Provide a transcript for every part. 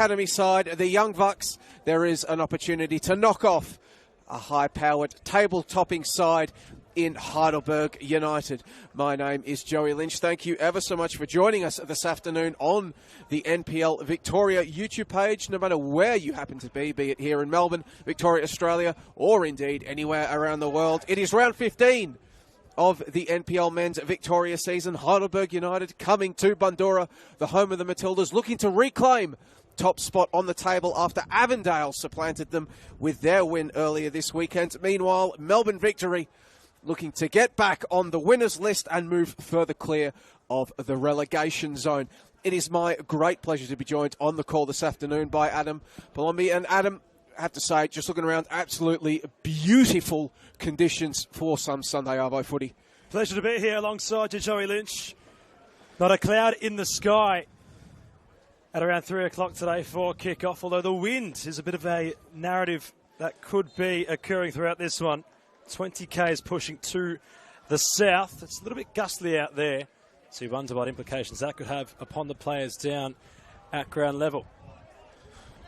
academy side, the Young Bucks, there is an opportunity to knock off a high-powered, table-topping side in Heidelberg United. My name is Joey Lynch. Thank you ever so much for joining us this afternoon on the NPL Victoria YouTube page, no matter where you happen to be it here in Melbourne, Victoria, Australia, or indeed anywhere around the world. It is round 15 of the NPL Men's Victoria season. Heidelberg United coming to Bundoora, the home of the Matildas, looking to reclaim top spot on the table after Avondale supplanted them with their win earlier this weekend. Meanwhile, Melbourne Victory looking to get back on the winners list and move further clear of the relegation zone. It is my great pleasure to be joined on the call this afternoon by Adam Palombi. And Adam, I have to say, just looking around, absolutely beautiful conditions for some Sunday Arvo footy. Pleasure to be here alongside you, Joey Lynch. Not a cloud in the sky at around 3 o'clock today for kick-off, although the wind is a bit of a narrative that could be occurring throughout this one. 20 k's pushing to the south. It's a little bit gustly out there, so you wonder what implications that could have upon the players down at ground level.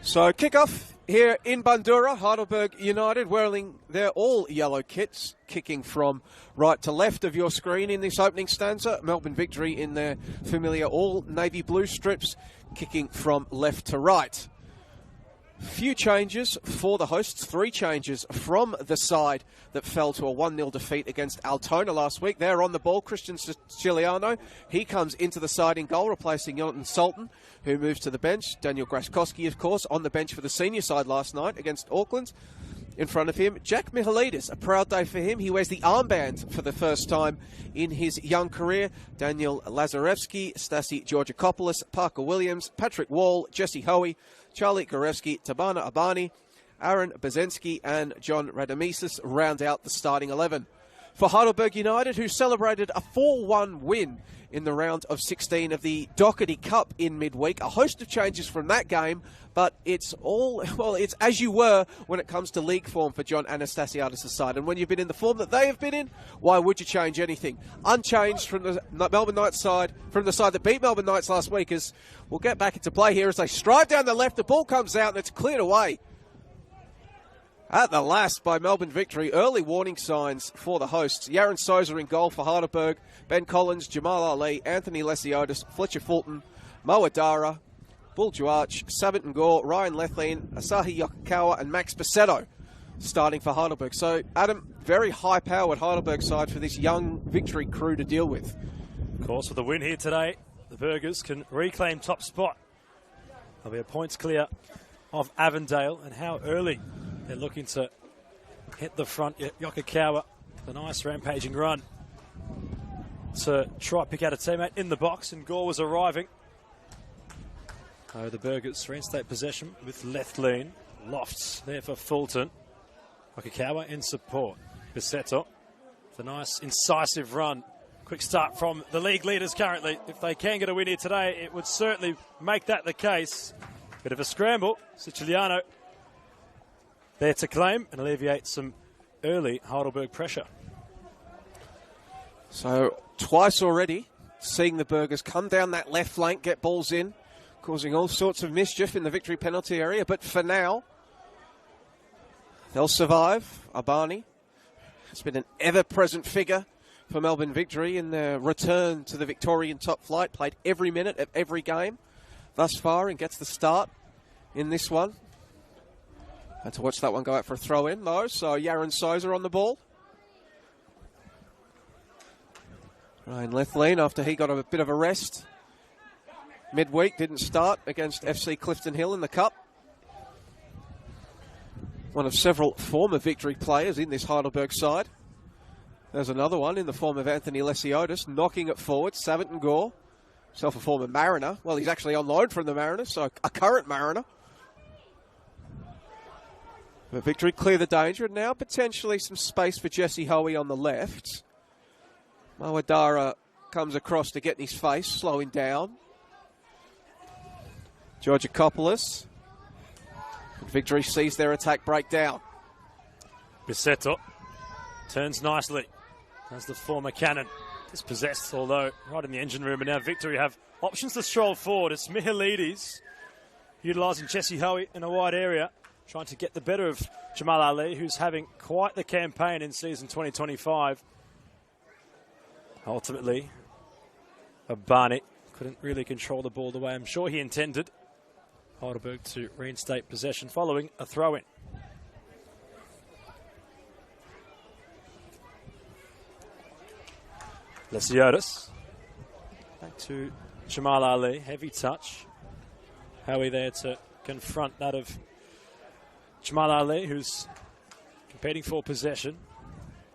So kick-off here in Bundoora, Heidelberg United wearing their all-yellow kits, kicking from right to left of your screen in this opening stanza. Melbourne Victory in their familiar all-navy blue strips, kicking from left to right. Few changes for the hosts, 3 changes from the side that fell to a 1-0 defeat against Altona last week. They're on the ball, Christian Siciliano. He comes into the side in goal, replacing Jonathan Sultan, who moves to the bench. Daniel Graskowski, of course, on the bench for the senior side last night against Auckland. In front of him, Jack Mihalidis, a proud day for him. He wears the armband for the first time in his young career. Daniel Lazarevsky, Stasi Georgakopoulos, Parker Williams, Patrick Wall, Jesse Hoey, Charlie Gorevsky, Tabana Abani, Aaron Bazensky and John Radomisis round out the starting 11. For Heidelberg United, who celebrated a 4-1 win in the round of 16 of the Doherty Cup in midweek. A host of changes from that game, but it's as you were when it comes to league form for John Anastasiadis' side. And when you've been in the form that they have been in, why would you change anything? Unchanged from the Melbourne Knights side, from the side that beat Melbourne Knights last week, as we'll get back into play here as they stride down the left. The ball comes out and it's cleared away at the last by Melbourne Victory. Early warning signs for the hosts. Yaron Souza in goal for Heidelberg. Ben Collins, Jamal Ali, Anthony Lesiotis, Fletcher Fulton, Mo Adara, Bull Juarch, Sabit Ngor, Ryan Lethlean, Asahi Yokokawa and Max Basetto starting for Heidelberg. So, Adam, very high-powered Heidelberg side for this young Victory crew to deal with. Of course, with the win here today, the Burgers can reclaim top spot. They'll be a points clear of Avondale, and how early they're looking to hit the front. Yokokawa, the nice rampaging run to try pick out a teammate in the box, and Gore was arriving. Oh, the Burgers reinstate possession with Lethlean. Lofts there for Fulton. Yokokawa in support. Bisetto, the nice incisive run. Quick start from the league leaders currently. If they can get a win here today, it would certainly make that the case. Bit of a scramble. Siciliano there to claim and alleviate some early Heidelberg pressure. So twice already seeing the Burgers come down that left flank, get balls in, causing all sorts of mischief in the Victory penalty area. But for now, they'll survive. Abani has been an ever-present figure for Melbourne Victory in their return to the Victorian top flight. Played every minute of every game thus far and gets the start in this one. And to watch that one go out for a throw-in, though. So Yaron Souza on the ball. Ryan Lethlean, after he got a bit of a rest midweek, didn't start against FC Clifton Hill in the Cup. One of several former Victory players in this Heidelberg side. There's another one in the form of Anthony Lesiotis, knocking it forward. Savit Ngor, himself a former Mariner. Well, he's actually on loan from the Mariners, so a current Mariner. But Victory clear the danger, and now potentially some space for Jesse Hoey on the left. Moadara comes across to get in his face, slowing down. Georgakopoulos. Victory sees their attack break down. Bisetto turns nicely. As the former Cannon is possessed, although right in the engine room, and now Victory have options to stroll forward. It's Mihalidis utilising Jesse Hoey in a wide area, trying to get the better of Jamal Ali, who's having quite the campaign in season 2025. Ultimately, Abani couldn't really control the ball the way I'm sure he intended. Heidelberg to reinstate possession following a throw-in. Lesiotis. Back to Jamal Ali. Heavy touch. Howie there to confront that of Jamal Ali, who's competing for possession.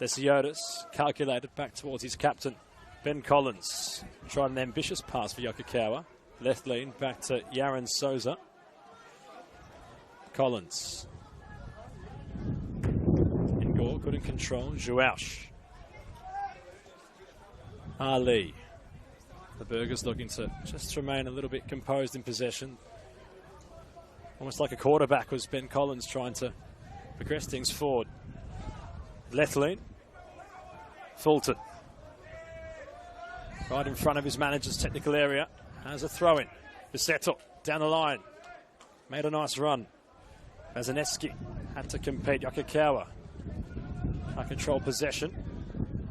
Lesiotis calculated back towards his captain, Ben Collins. Tried an ambitious pass for Yokokawa. Left lean back to Yaron Souza. Collins. Ingor couldn't control. Jouauche. Ali. The Burgers looking to just remain a little bit composed in possession. Almost like a quarterback was Ben Collins trying to progress things forward. Left lean. Fulton. Right in front of his manager's technical area. Has a throw-in. Bisetto down the line. Made a nice run. Mazaneski had to compete. Yokokawa. Can't control possession.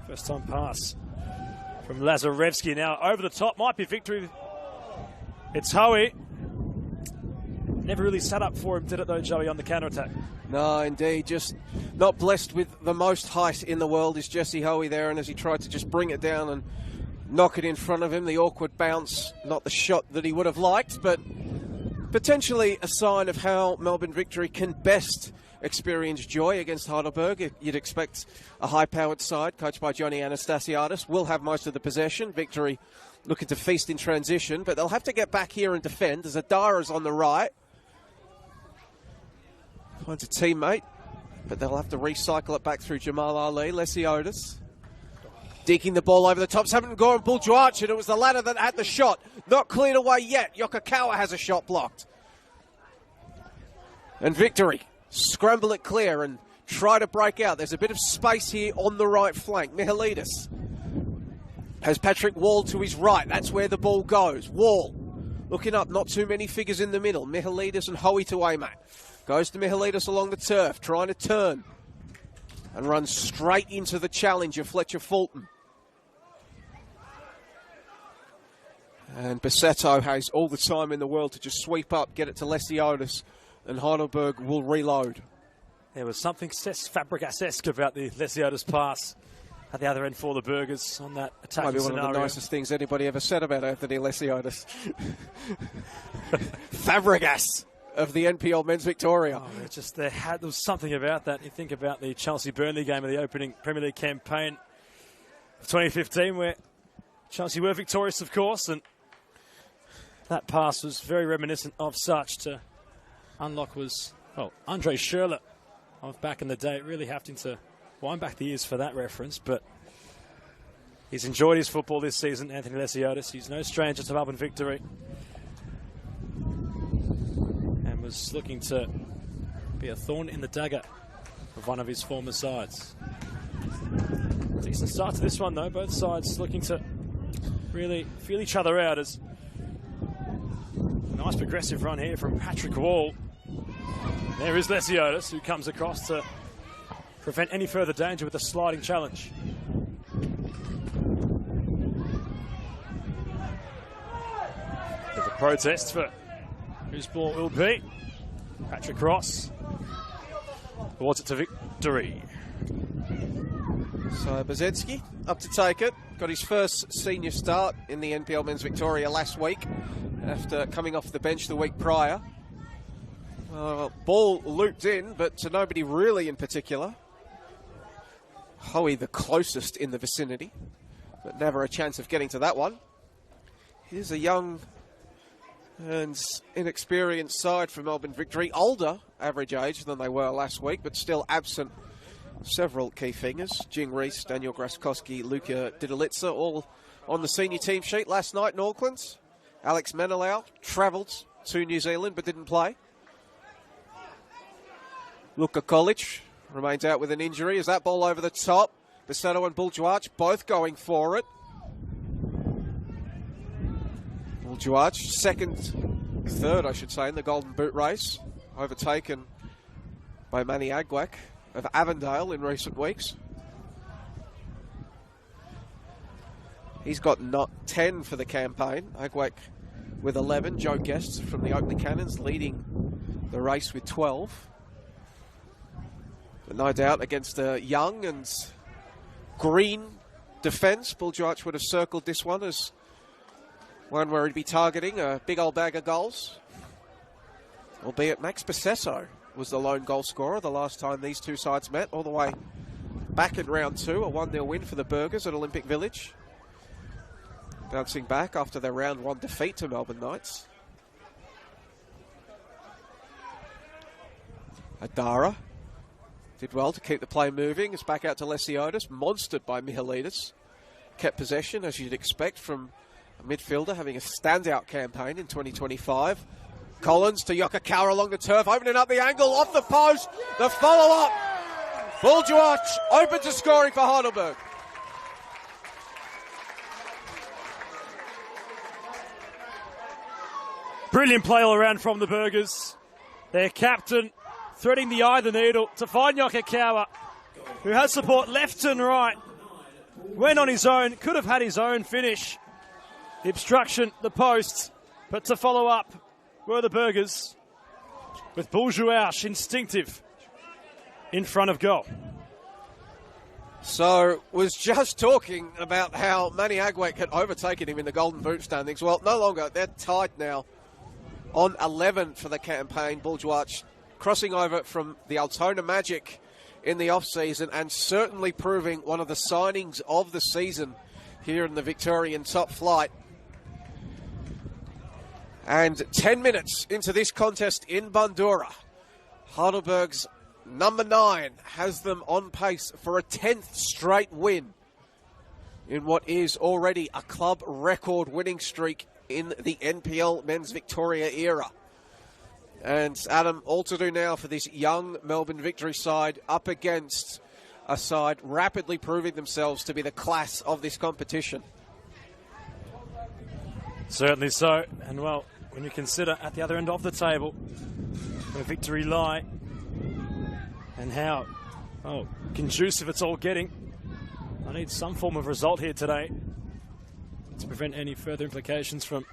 First time pass from Lazarevsky. Now over the top. Might be victory. It's Hoey. Never really sat up for him, did it though, Joey, on the counter-attack? No, indeed. Just not blessed with the most height in the world is Jesse Hoey there. And as he tried to just bring it down and knock it in front of him, the awkward bounce, not the shot that he would have liked, but potentially a sign of how Melbourne Victory can best experience joy against Heidelberg. You'd expect a high-powered side, coached by Johnny Anastasiadis, will have most of the possession. Victory looking to feast in transition, but they'll have to get back here and defend as Adara's on the right. Finds a teammate, but they'll have to recycle it back through Jamal Ali. Lesiotis dinking the ball over the top. Haven't gone Buljuarch, and it was the latter that had the shot. Not cleared away yet. Yokokawa has a shot blocked. And Victory scramble it clear and try to break out. There's a bit of space here on the right flank. Mihalidis has Patrick Wall to his right. That's where the ball goes. Wall looking up, not too many figures in the middle. Mihalidis and Hoey to aim at. Goes to Mihalidis along the turf, trying to turn and runs straight into the challenger, Fletcher Fulton. And Bisetto has all the time in the world to just sweep up, get it to Lesiotis, and Heidelberg will reload. There was something Fabregas-esque about the Lesiotis pass at the other end for the Burgers on that attacking Might be one scenario. of the nicest things anybody ever said about Anthony Lesiotis. Fabregas of the NPL Men's Victoria. Oh, there was something about that. You think about the Chelsea-Burnley game of the opening Premier League campaign of 2015, where Chelsea were victorious, of course, and that pass was very reminiscent of such. To unlock was, well, Andre Schürrle of back in the day, really having to wind back the years for that reference, but he's enjoyed his football this season, Anthony Lesiotis. He's no stranger to Melbourne Victory. Was looking to be a thorn in the dagger of one of his former sides. Decent start to this one though, both sides looking to really feel each other out. As a nice progressive run here from Patrick Wall. There is Lesiotis, who comes across to prevent any further danger with a sliding challenge. There's a protest for whose ball will be. Patrick Ross towards it to Victory. So Bazetsky up to take it. Got his first senior start in the NPL Men's Victoria last week after coming off the bench the week prior. Ball looped in, but to nobody really in particular. Hoey the closest in the vicinity, but never a chance of getting to that one. Here's a young and inexperienced side for Melbourne Victory. Older average age than they were last week, but still absent several key figures. Jing Reese, Daniel Graskowski, Luka Didalitsa, all on the senior team sheet last night in Auckland. Alex Menelau travelled to New Zealand but didn't play. Luka Kolic remains out with an injury. Is that ball over the top? Bisetto and Buljuarch both going for it. Buljuarch, second third, I should say, in the Golden Boot race, overtaken by Manny Agwak of Avondale in recent weeks. He's got 10 for the campaign. Agwak with 11. Joe Guests from the Oakley Cannons leading the race with 12. But no doubt against a young and green defence, Bulgearch would have circled this one as one where he'd be targeting a big old bag of goals. Albeit Max Posesso was the lone goal scorer the last time these two sides met, all the way back in round 2, a 1-0 win for the Burgers at Olympic Village. Bouncing back after their round 1 defeat to Melbourne Knights. Adara did well to keep the play moving. It's back out to Lesiotis, monstered by Mihalidis. Kept possession, as you'd expect from a midfielder having a standout campaign in 2025. Collins to Yokokawa along the turf, opening up the angle, off the post, the follow-up. Bulgearch open to scoring for Heidelberg. Brilliant play all around from the Burgers. Their captain threading the eye of the needle to find Yokokawa, who has support left and right. Went on his own, could have had his own finish. The obstruction, the post, but to follow up were the Burgers, with Bulgearch instinctive in front of goal. So, was just talking about how Manny Agwak had overtaken him in the Golden Boot standings. Well, no longer. They're tied now on 11 for the campaign. Bulgearch crossing over from the Altona Magic in the off-season and certainly proving one of the signings of the season here in the Victorian top flight. And 10 minutes into this contest in Bundoora, Heidelberg's number 9 has them on pace for a 10th straight win in what is already a club record winning streak in the NPL Men's Victoria era. And Adam, all to do now for this young Melbourne Victory side up against a side rapidly proving themselves to be the class of this competition. Certainly so. And well, when you consider at the other end of the table where Victory lie and how conducive it's all getting, I need some form of result here today to prevent any further implications from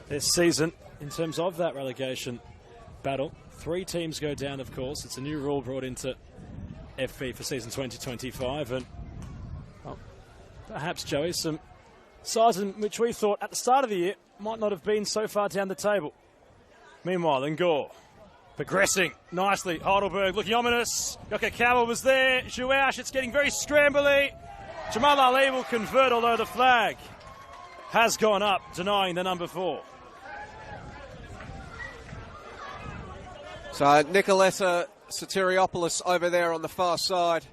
this season in terms of that relegation battle. 3 teams go down, of course. It's a new rule brought into FV for season 2025. And well, perhaps, Joey, some sides in which we thought at the start of the year might not have been so far down the table. Meanwhile, Ngor progressing nicely. Heidelberg looking ominous. Yokokawa was there. Jouaush, it's getting very scrambly. Jamal Ali will convert, although the flag has gone up, denying the number 4. So Nicoletta Sotiriopoulos over there on the far side.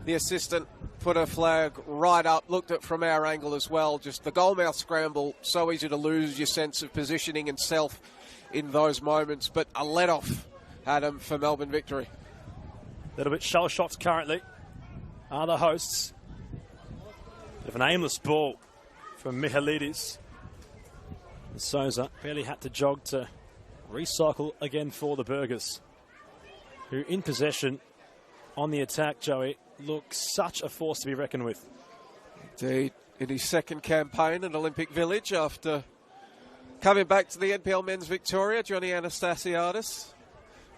The assistant put her flag right up, looked at from our angle as well. Just the goalmouth scramble, so easy to lose your sense of positioning and self in those moments. But a let-off, Adam, for Melbourne Victory. A little bit shell-shocked currently are the hosts. Bit of an aimless ball from Mihalidis. Souza barely had to jog to recycle again for the Burgers, who in possession on the attack, Joey, look such a force to be reckoned with. Indeed, in his second campaign at Olympic Village after coming back to the NPL Men's Victoria, Johnny Anastasiadis,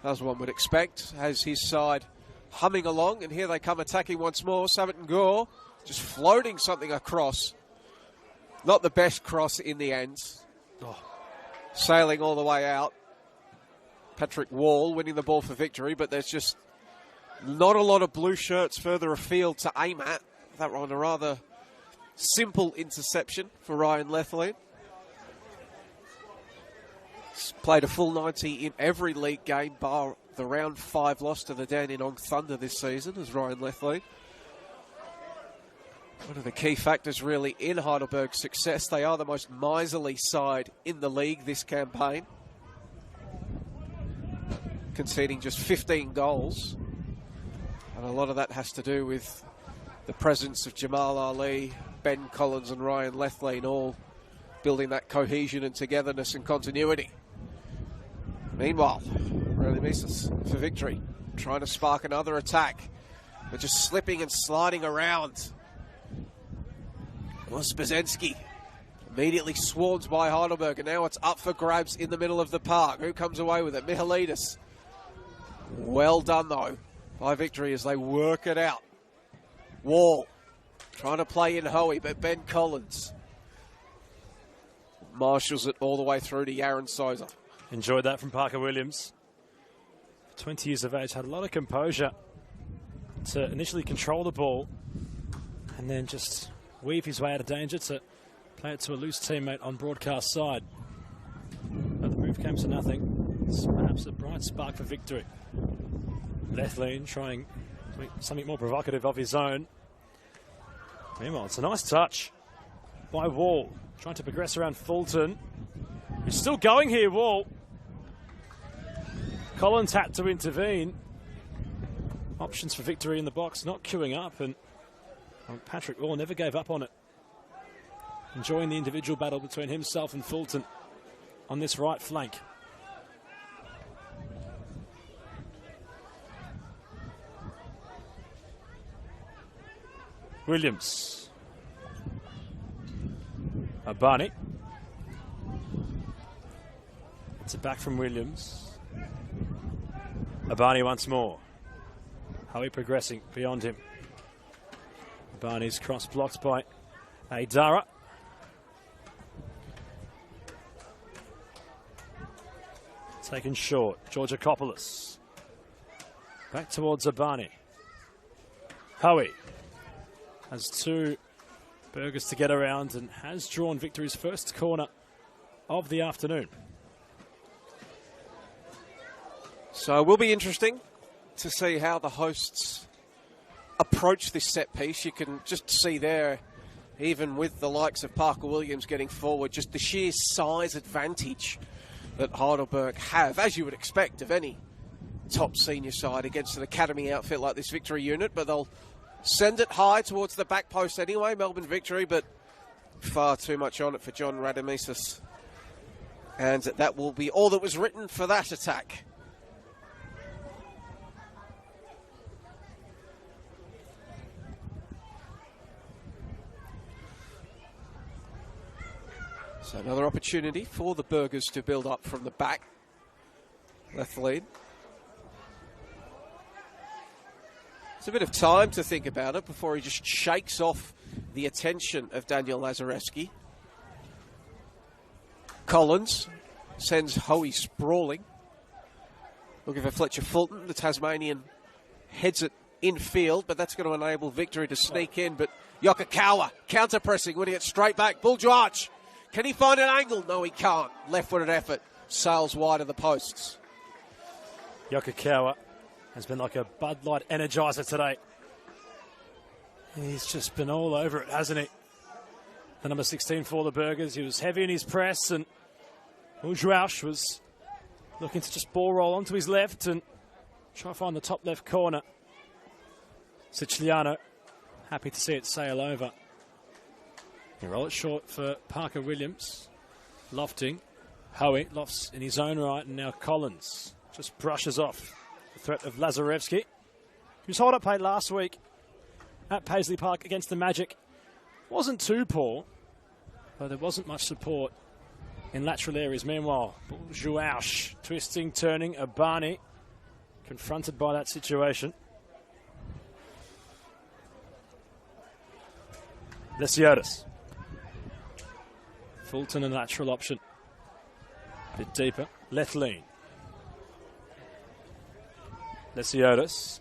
as one would expect, has his side humming along, and here they come attacking once more. Sabat Ngor just floating something across. Not the best cross in the end. Sailing all the way out. Patrick Wall winning the ball for Victory, but there's just not a lot of blue shirts further afield to aim at. That one a rather simple interception for Ryan Lethlean. He's played a full 90 in every league game, bar the round 5 loss to the Dandenong Thunder this season as Ryan Lethlean. One of the key factors really in Heidelberg's success. They are the most miserly side in the league this campaign, conceding just 15 goals. And a lot of that has to do with the presence of Jamal Ali, Ben Collins and Ryan Lethlean all building that cohesion and togetherness and continuity. Meanwhile, Mises for victory, trying to spark another attack, but just slipping and sliding around. Was Spazensky immediately swarmed by Heidelberg, and now it's up for grabs in the middle of the park. Who comes away with it? Mihalidis. Well done, though, by victory as they work it out. Wall trying to play in Hoey, but Ben Collins marshals it all the way through to Yaron Souza. Enjoyed that from Parker Williams. 20 years of age, had a lot of composure to initially control the ball and then just weave his way out of danger to play it to a loose teammate on broadcast side. But the move came to nothing. It's perhaps a bright spark for victory. Lethlean trying to make something more provocative of his own. Meanwhile, it's a nice touch by Wall, trying to progress around Fulton. He's still going here, Wall. Collins had to intervene. Options for victory in the box, not queuing up, and Patrick Wall never gave up on it. Enjoying the individual battle between himself and Fulton on this right flank. Williams. Abani. It's a back from Williams. Abani once more. Howie progressing beyond him. Abani's cross blocked by Aidara. Taken short. Georgakopoulos. Back towards Abani. Howie has two burgers to get around and has drawn victory's first corner of the afternoon. So it will be interesting to see how the hosts approach this set piece. You can just see there, even with the likes of Parker Williams getting forward, just the sheer size advantage that Heidelberg have, as you would expect of any top senior side against an academy outfit like this Victory unit. But they'll send it high towards the back post anyway, Melbourne Victory, but far too much on it for John Radamisis. And that will be all that was written for that attack. So another opportunity for the Burgers to build up from the back. Left lead. It's a bit of time to think about it before he just shakes off the attention of Daniel Lazarevsky. Collins sends Hoey sprawling. Looking for Fletcher Fulton. The Tasmanian heads it infield, but that's going to enable victory to sneak in. But Yokokawa counter-pressing, winning it straight back. Bull George. Can he find an angle? No, he can't. Left-footed effort. Sails wide of the posts. Yokokawa has been like a Bud Light energizer today. He's just been all over it, hasn't he? The number 16 for the Burgers. He was heavy in his press, and Ujraush was looking to just ball roll onto his left and try to find the top left corner. Siciliano, happy to see it sail over. He roll it short for Parker Williams. Lofting. Hoey lofts in his own right, and now Collins just brushes off the threat of Lazarevsky, whose hold-up play last week at Paisley Park against the Magic wasn't too poor, though there wasn't much support in lateral areas. Meanwhile, Jouaush twisting, turning, Abani confronted by that situation. Lesiotis. Fulton, a natural option. A bit deeper. Lethlean. Lesiotis.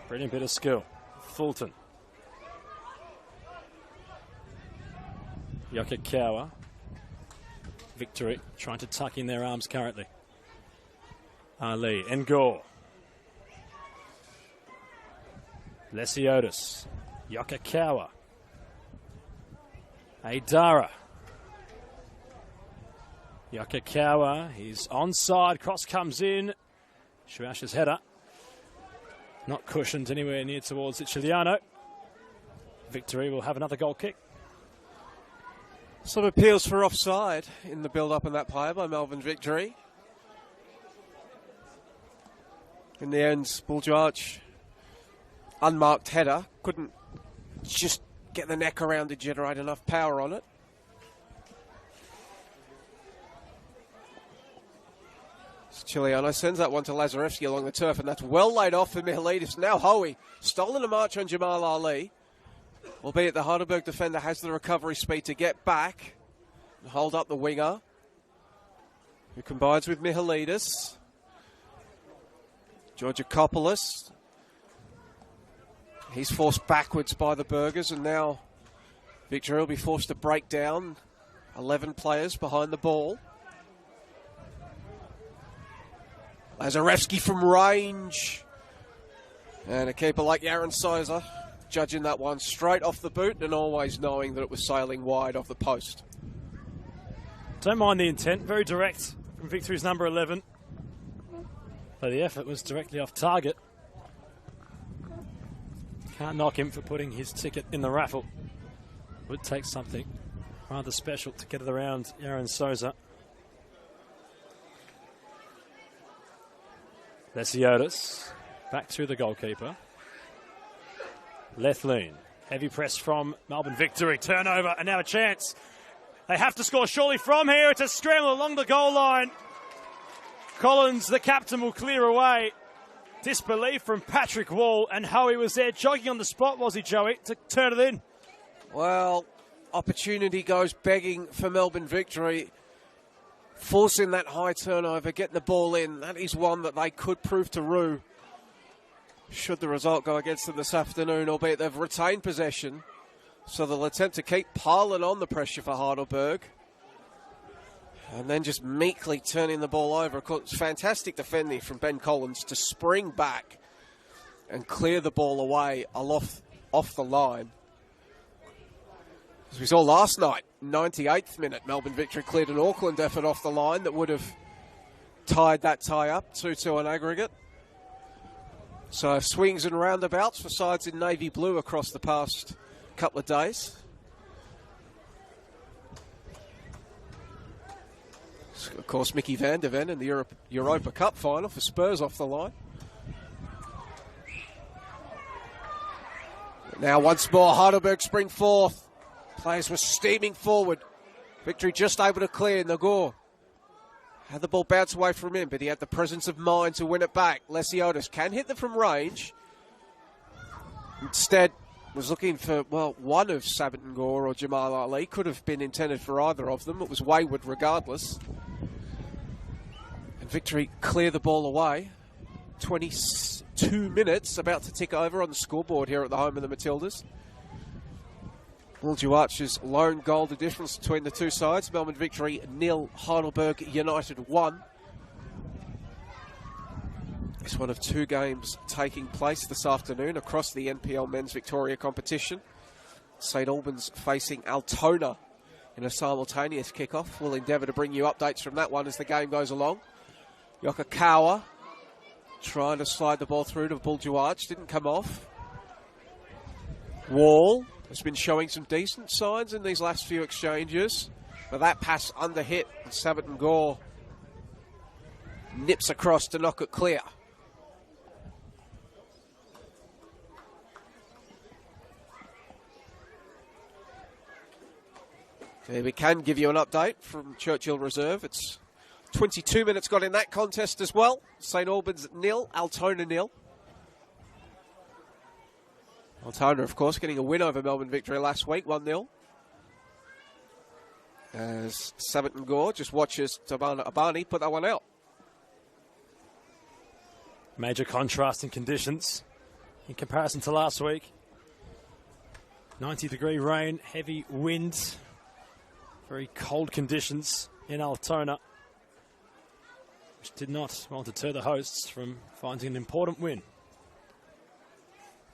Brilliant bit of skill. Fulton. Yokokawa. Victory. Trying to tuck in their arms currently. Ali. Ngor. Lesiotis. Yokokawa. Aidara. Yokokawa, he's onside, cross comes in. Shuash's header. Not cushioned anywhere near towards Siciliano. Victory will have another goal kick. Some appeals for offside in the build-up in that play by Melbourne Victory. In the end, Bull George, unmarked header, couldn't just get the neck around to generate enough power on it. Chiliano sends that one to Lazarevsky along the turf, and that's well laid off for Mihalidis. Now Hoey, stolen a march on Jamal Ali, albeit the Heidelberg defender has the recovery speed to get back and hold up the winger, who combines with Mihalidis. Georgakopoulos, he's forced backwards by the Burgers, and now Victory will be forced to break down 11 players behind the ball. Lazarevsky from range. And a keeper like Yaron Souza judging that one straight off the boot and always knowing that it was sailing wide off the post. Don't mind the intent. Very direct from Victory's number 11. But the effort was directly off target. Can't knock him for putting his ticket in the raffle. Would take something rather special to get it around Yaron Souza. Lesiotis, back to the goalkeeper. Lethlean, heavy press from Melbourne Victory. Turnover, and now a chance. They have to score surely from here. It's a scramble along the goal line. Collins, the captain, will clear away. Disbelief from Patrick Wall, and Hoey was there jogging on the spot, was he, Joey, to turn it in? Well, opportunity goes begging for Melbourne Victory. Forcing that high turnover, getting the ball in. That is one that they could prove to rue should the result go against them this afternoon, albeit they've retained possession. So they'll attempt to keep piling on the pressure for Heidelberg. And then just meekly turning the ball over. Of course, fantastic defending from Ben Collins to spring back and clear the ball away off the line. As we saw last night, 98th minute, Melbourne Victory cleared an Auckland effort off the line that would have tied that tie up, 2-2 on aggregate. So swings and roundabouts for sides in navy blue across the past couple of days. Of course, Mickey van der Ven in the Europa Cup final for Spurs off the line. Now once more, Heidelberg spring forth. Players were steaming forward. Victory just able to clear. Nagor had the ball bounce away from him, but he had the presence of mind to win it back. Lesiotis can hit them from range. Instead, was looking for, well, one of Sabit Ngor or Jamal Ali. Could have been intended for either of them. It was wayward regardless. And Victory clear the ball away. 22 minutes about to tick over on the scoreboard here at the home of the Matildas. Bull George's lone goal, the difference between the two sides. Melbourne Victory 0, Heidelberg United 1. It's one of two games taking place this afternoon across the NPL Men's Victoria competition. St Albans facing Altona in a simultaneous kickoff. We'll endeavour to bring you updates from that one as the game goes along. Yokokawa trying to slide the ball through to Bull George. Didn't come off. Wall has been showing some decent signs in these last few exchanges. But that pass under hit, and Sabit Ngor nips across to knock it clear. We can give you an update from Churchill Reserve. It's 22 minutes got in that contest as well. St Albans 0, Altona 0. Altona, of course, getting a win over Melbourne Victory last week, 1-0. As Sabit Ngor just watches Tabana Abani put that one out. Major contrast in conditions in comparison to last week. 90-degree rain, heavy wind, very cold conditions in Altona, which did not, well, deter the hosts from finding an important win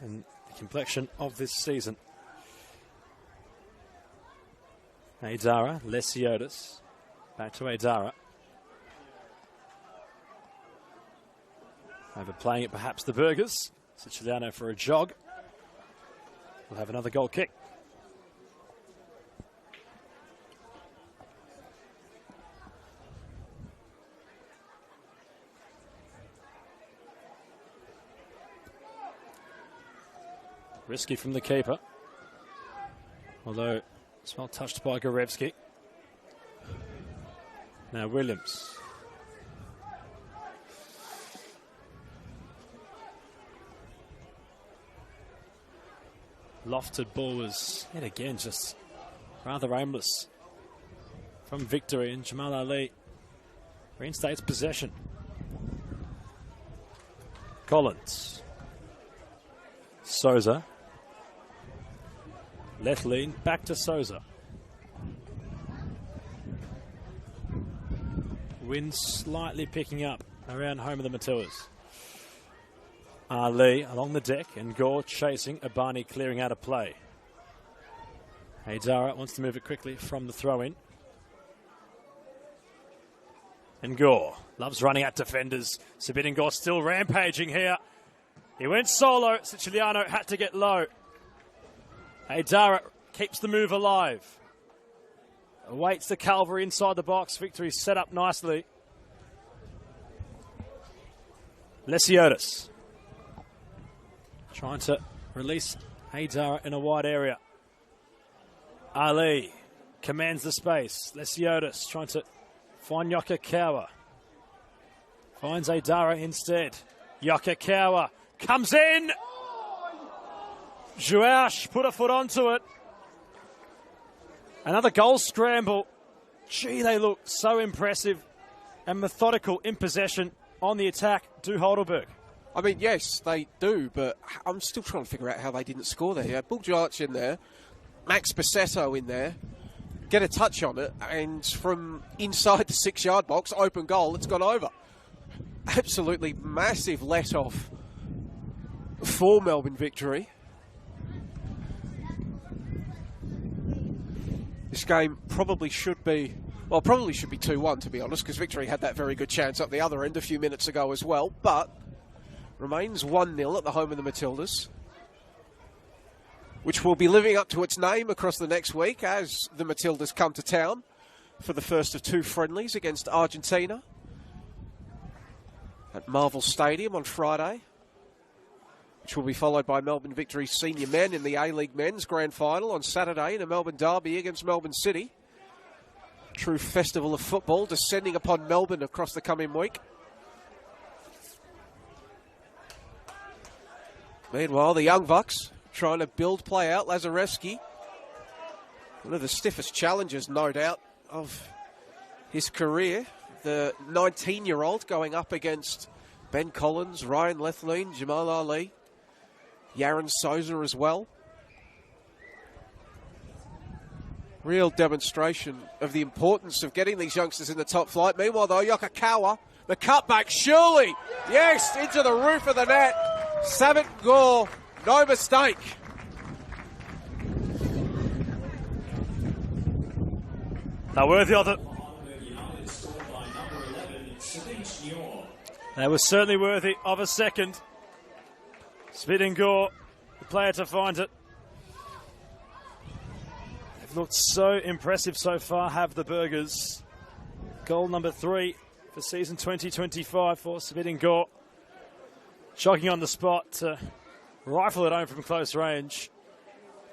and the complexion of this season. Aidara, Lesiotis, back to Aidara. Overplaying it, perhaps the Burgers. Siciliano for a jog. We'll have another goal kick. Risky from the keeper. Although it's well touched by Gorevsky. Now Williams. Lofted ball was, yet again, just rather aimless from Victory, and Jamal Ali reinstates possession. Collins. Souza. Lethlean back to Souza. Wind slightly picking up around home of the Matildas. Ali along the deck, and Gore chasing. Abani clearing out of play. Haidara wants to move it quickly from the throw-in. And Gore loves running at defenders. Sabin Gore still rampaging here. He went solo. Siciliano had to get low. Haidara keeps the move alive. Awaits the cavalry inside the box. Victory set up nicely. Lesiotis trying to release Haidara in a wide area. Ali commands the space. Lesiotis trying to find Yokokawa. Finds Haidara instead. Yokokawa comes in. Jouash put a foot onto it. Another goal scramble. Gee, they look so impressive and methodical in possession on the attack. Do Heidelberg. I mean, yes, they do, but I'm still trying to figure out how they didn't score there. You had Buljac in there, Max Bassetto in there, get a touch on it, and from inside the 6-yard box, open goal, it's gone over. Absolutely massive let-off for Melbourne Victory. This game probably should be 2-1, to be honest, because Victory had that very good chance up the other end a few minutes ago as well, but remains 1-0 at the home of the Matildas, which will be living up to its name across the next week as the Matildas come to town for the first of 2 friendlies against Argentina at Marvel Stadium on Friday, which will be followed by Melbourne Victory senior men in the A-League Men's Grand Final on Saturday in a Melbourne derby against Melbourne City. True festival of football descending upon Melbourne across the coming week. Meanwhile, the Young Bucks trying to build play out. Lazarevsky, one of the stiffest challengers, no doubt, of his career. The 19-year-old going up against Ben Collins, Ryan Lethlean, Jamal Ali, Yaron Souza as well. Real demonstration of the importance of getting these youngsters in the top flight. Meanwhile, though, Yokokawa, the cutback, surely, yes, into the roof of the net. Sabin Gore, no mistake. They're worthy of it. They were certainly worthy of a second. Sabin Gore, the player to find it. They've looked so impressive so far, have the Burgers. Goal number 3 for season 2025 for Sabin Gore. Shocking on the spot to rifle it home from close range.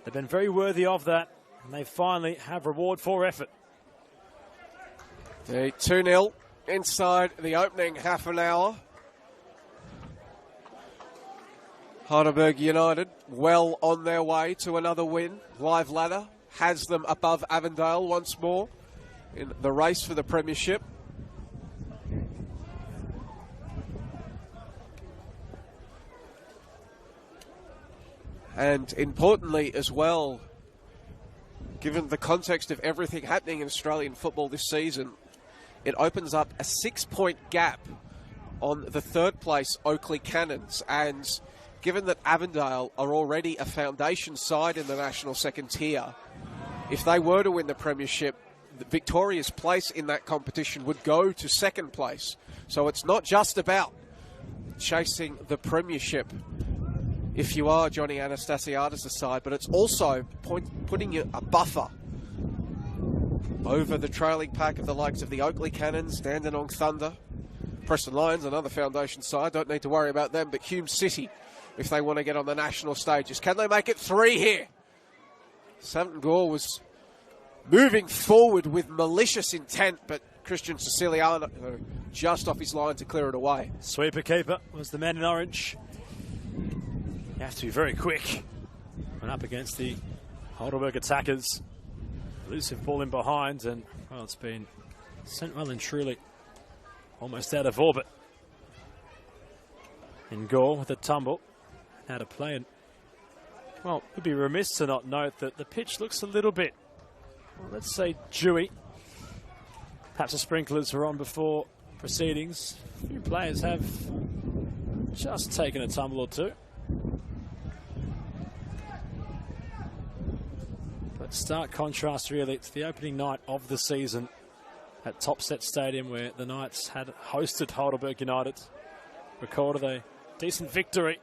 They've been very worthy of that, and they finally have reward for effort. The 2-0 inside the opening half an hour. Heidelberg United well on their way to another win. Live ladder has them above Avondale once more in the race for the premiership. And importantly as well, given the context of everything happening in Australian football this season, it opens up a 6-point gap on the 3rd place Oakley Cannons. And given that Avondale are already a foundation side in the national second tier, if they were to win the premiership, Victoria's place in that competition would go to 2nd place. So it's not just about chasing the premiership if you are Johnny Anastasiadis' side, but it's also putting you a buffer over the trailing pack of the likes of the Oakley Cannons, Dandenong Thunder, Preston Lions, another foundation side, don't need to worry about them, but Hume City if they want to get on the national stages. Can they make it 3 here? St Gore was moving forward with malicious intent, but Christian Siciliano just off his line to clear it away. Sweeper keeper was the man in orange. You have to be very quick when up against the Heidelberg attackers. Elusive ball in behind, and well, it's been sent well and truly almost out of orbit. In Gore with a tumble, how to play, and well, we'd be remiss to not note that the pitch looks a little bit, well, let's say, dewy. Perhaps the sprinklers were on before proceedings. A few players have just taken a tumble or two. But stark contrast really to the opening night of the season at Topset Stadium, where the Knights had hosted Heidelberg United, recorded a decent victory.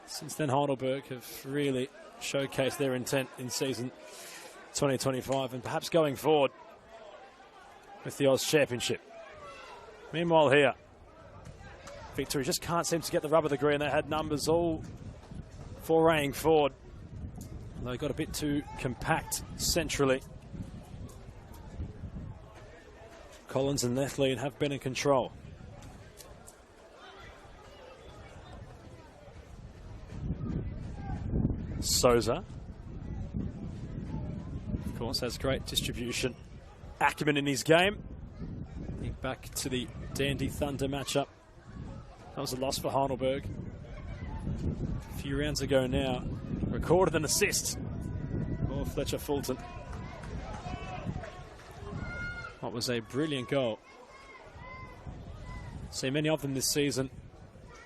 Since then, Heidelberg have really showcased their intent in season 2025 and perhaps going forward with the Oz Championship. Meanwhile here, Victory just can't seem to get the rub of the green. They had numbers all foraying forward. They got a bit too compact centrally. Collins and Lethlean have been in control. Souza, of course, has great distribution acumen in his game. Think back to the Dandy Thunder matchup. That was a loss for Heidelberg a few rounds ago now. Recorded an assist for Fletcher Fulton. What was a brilliant goal. See many of them this season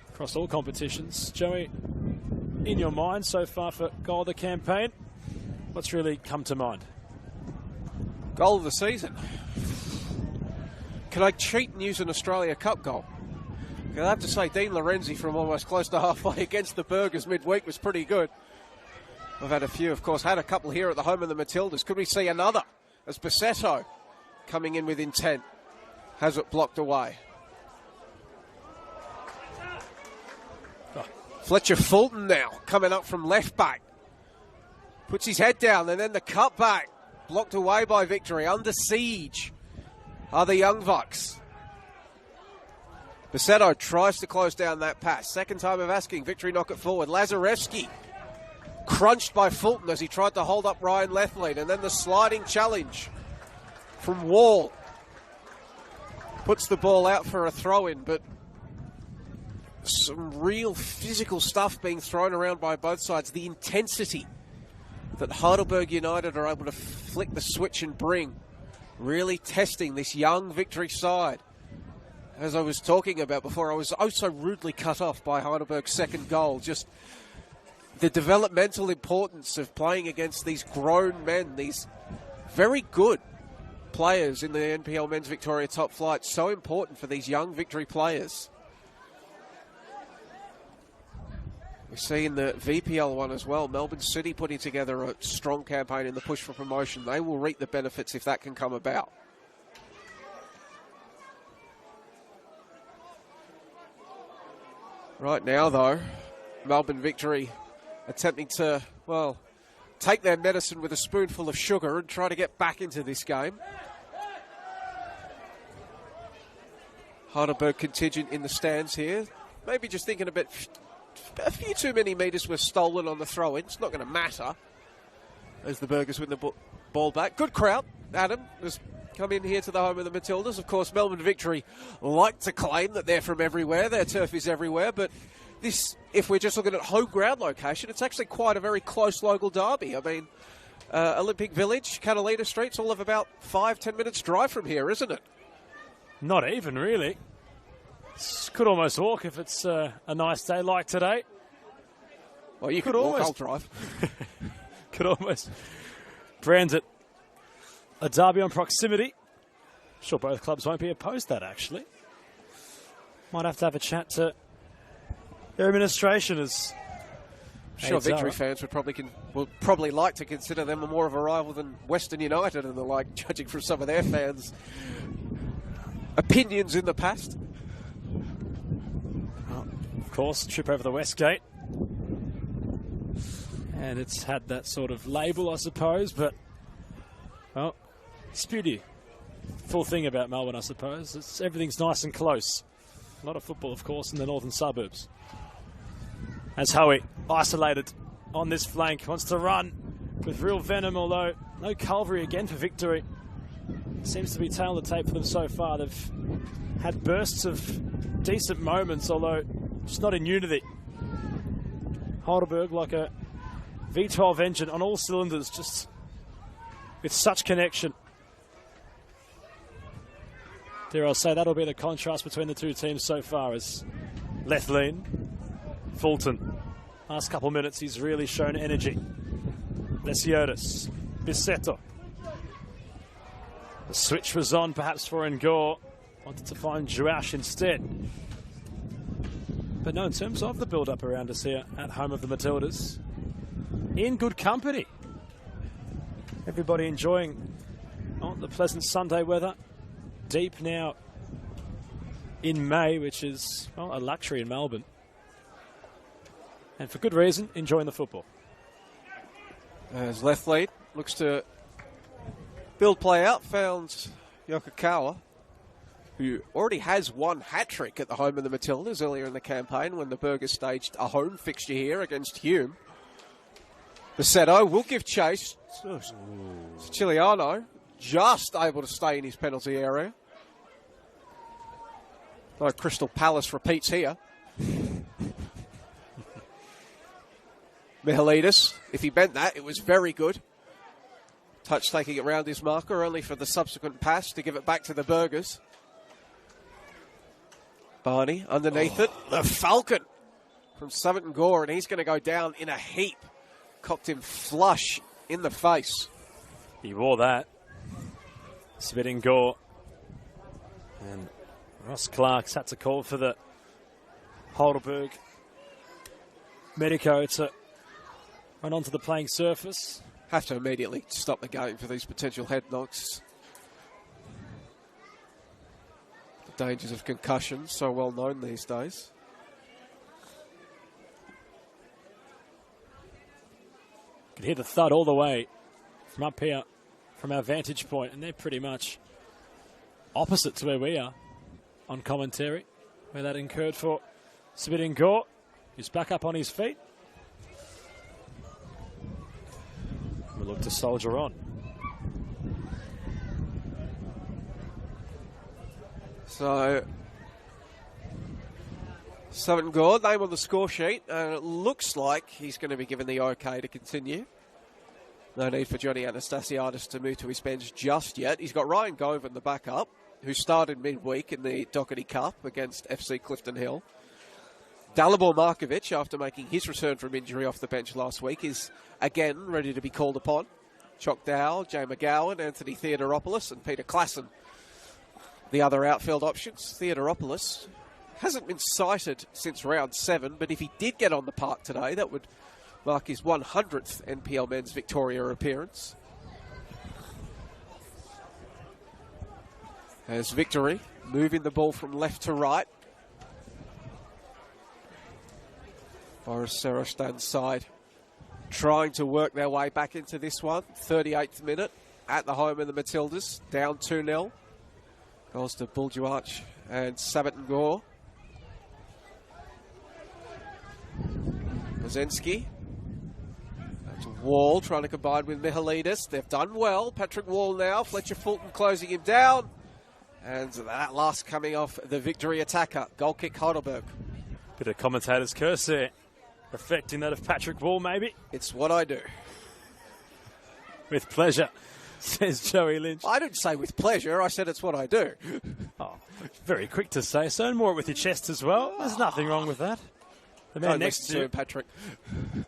across all competitions. Joey, in your mind so far for goal of the campaign, what's really come to mind? Goal of the season. Can I cheat and use an Australia Cup goal? I have to say, Dean Lorenzi from almost close to halfway against the Burgers midweek was pretty good. We've had a few, of course, had a couple here at the home of the Matildas. Could we see another as Bassetto coming in with intent has it blocked away? Fletcher Fulton now coming up from left back. Puts his head down and then the cut back. Blocked away by Victory. Under siege are the Young Bucks. Bassetto tries to close down that pass. Second time of asking. Victory knock it forward. Lazarevsky crunched by Fulton as he tried to hold up Ryan Lethlean. And then the sliding challenge from Wall. Puts the ball out for a throw-in, but some real physical stuff being thrown around by both sides. The intensity that Heidelberg United are able to flick the switch and bring, really testing this young Victory side. As I was talking about before, I was so rudely cut off by Heidelberg's second goal. Just the developmental importance of playing against these grown men, these very good players in the NPL Men's Victoria Top Flight, so important for these young Victory players. We see in the VPL one as well, Melbourne City putting together a strong campaign in the push for promotion. They will reap the benefits if that can come about. Right now, though, Melbourne Victory attempting to, well, take their medicine with a spoonful of sugar and try to get back into this game. Heidelberg contingent in the stands here. Maybe just thinking a few too many metres were stolen on the throw-in. It's not going to matter as the Burgers win the ball back. Good crowd. Adam has come in here to the home of the Matildas. Of course, Melbourne Victory like to claim that they're from everywhere. Their turf is everywhere. But this, if we're just looking at home ground location, it's actually quite a very close local derby. I mean, Olympic Village, Catalina Street's all of about 5-10 minutes drive from here, isn't it? Not even, really. Could almost walk if it's a nice day like today. Well, you could almost walk, I'll drive. Could almost brand it a derby on proximity. Sure, both clubs won't be opposed to that, actually. Might have to have a chat to their administration as sure, Victory fans would probably like to consider them more of a rival than Western United and the like, judging from some of their fans' opinions in the past. Of course, trip over the West Gate. And it's had that sort of label, I suppose, but, well, it's beauty. Full thing about Melbourne, I suppose. Everything's nice and close. A lot of football, of course, in the northern suburbs. As Hoey, isolated on this flank, wants to run with real venom, although no Culvery again for victory. Seems to be tail of the tape for them so far. They've had bursts of decent moments, although just not in unity. Heidelberg like a V12 engine on all cylinders, just with such connection. Dare I say that'll be the contrast between the two teams so far, as Lethlean, Fulton. Last couple minutes he's really shown energy. Lesiotis, Bisetto. The switch was on perhaps for Ngor. Wanted to find Jouash instead. But no, in terms of the build-up around us here at home of the Matildas, in good company. Everybody enjoying the pleasant Sunday weather. Deep now in May, which is, well, a luxury in Melbourne. And for good reason, enjoying the football. As Lethlean looks to build play out, found Yokokawa, who already has one hat-trick at the home of the Matildas earlier in the campaign when the Burgers staged a home fixture here against Hume. Bisetto will give chase. Chiliano just able to stay in his penalty area. No Crystal Palace repeats here. Mihalidis, if he bent that, it was very good. Touch taking it round his marker, only for the subsequent pass to give it back to the Burgers. Barney underneath it. The Falcon from Savin Gore, and he's going to go down in a heap. Cocked him flush in the face. He wore that. Savin Gore. And Ross Clark's had to call for the Heidelberg Medico to run onto the playing surface. Have to immediately stop the game for these potential head knocks. The dangers of concussion, so well known these days. You can hear the thud all the way from up here, from our vantage point, and they're pretty much opposite to where we are on commentary, where that incurred for Savin Gore, who's back up on his feet. We'll look to soldier on. So, Savin Gore, name on the score sheet, and it looks like he's going to be given the okay to continue. No need for Johnny Anastasiadis to move to his bench just yet. He's got Ryan Govan, the backup, who started midweek in the Doherty Cup against FC Clifton Hill. Dalibor Markovic, after making his return from injury off the bench last week, is again ready to be called upon. Chock Dow, Jay McGowan, Anthony Theodoropoulos, and Peter Klassen, the other outfield options. Theodoropoulos hasn't been cited since round 7, but if he did get on the park today, that would mark his 100th NPL Men's Victoria appearance. As Victory moving the ball from left to right. Boris Serostan's side trying to work their way back into this one. 38th minute at the home of the Matildas, down 2-0. Goals to Buljuach and Savin Gore. Mazensky. Back to Wall, trying to combine with Mihalidis. They've done well. Patrick Wall now. Fletcher Fulton closing him down. And that last coming off the Victory attacker. Goal kick Heidelberg. Bit of commentator's curse there. Affecting that of Patrick Wall, maybe. It's what I do. With pleasure, says Joey Lynch. I didn't say with pleasure. I said it's what I do. Oh, very quick to say so. And more with your chest as well. There's nothing wrong with that. The man next to you, Patrick.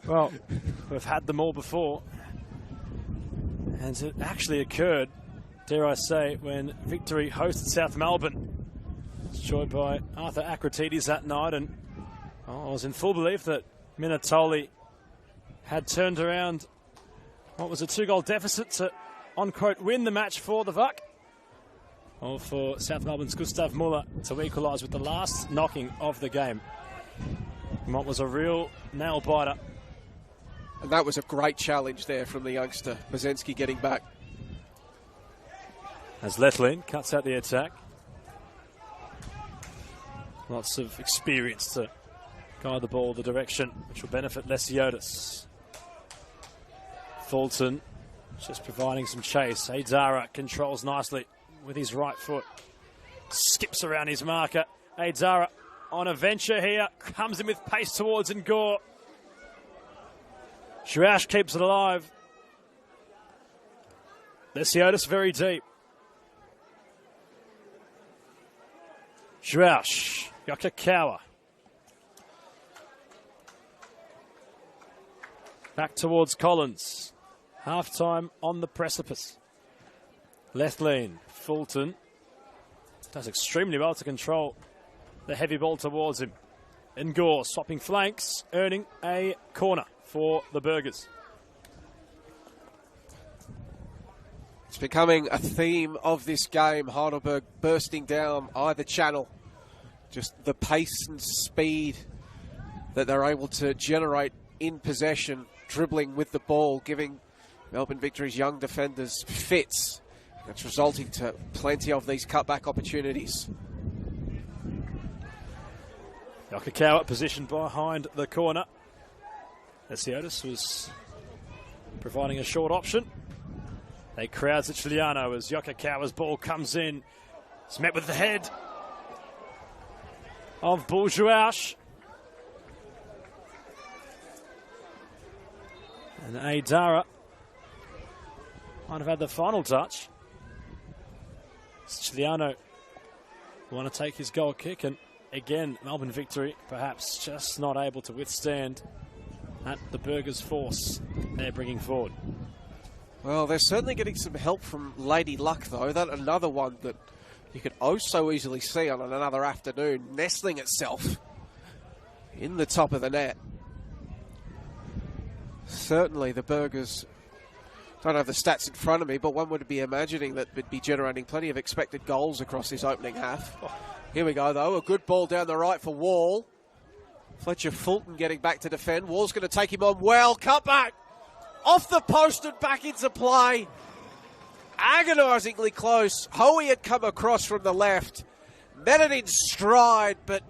Well, we've had them all before. And it actually occurred, dare I say, when Victory hosted South Melbourne. It's joined by Arthur Akratides that night, and I was in full belief that Minatoli had turned around what was a 2-goal deficit to, on quote, win the match for the VUC. Or for South Melbourne's Gustav Muller to equalise with the last knocking of the game. Mott was a real nail-biter. And that was a great challenge there from the youngster. Bozensky getting back. As Lethlin cuts out the attack. Lots of experience to guide the ball the direction which will benefit Lesiotis. Fulton just providing some chase. Aidara controls nicely with his right foot. Skips around his marker. Aidara on a venture here. Comes in with pace towards Ngor. Shuash keeps it alive. Lesiotis very deep. Shuash. Yokokawa. Back towards Collins. Half-time on the precipice. Lethlin. Fulton does extremely well to control the heavy ball towards him. Ngor swapping flanks, earning a corner for the Burgers. It's becoming a theme of this game. Heidelberg bursting down either channel. Just the pace and speed that they're able to generate in possession, dribbling with the ball, giving Melbourne Victory's young defenders fits. That's resulting to plenty of these cutback opportunities. Yokokawa positioned behind the corner. Lesiotis was providing a short option. They crowd Siciliano as Yokokawa's ball comes in. It's met with the head of Bourgeois. And Aidara might have had the final touch. Siciliano want to take his goal kick, and again, Melbourne Victory perhaps just not able to withstand at the Burgers' force they're bringing forward. Well, they're certainly getting some help from Lady Luck, though. That another one that you could oh so easily see on another afternoon, nestling itself in the top of the net. Certainly the Burgers don't have the stats in front of me, but one would be imagining that would be generating plenty of expected goals across this opening half. Here we go, though. A good ball down the right for Wall. Fletcher Fulton getting back to defend. Wall's going to take him on well. Cut back. Off the post and back into play. Agonisingly close. Hoey had come across from the left. Met it in stride, but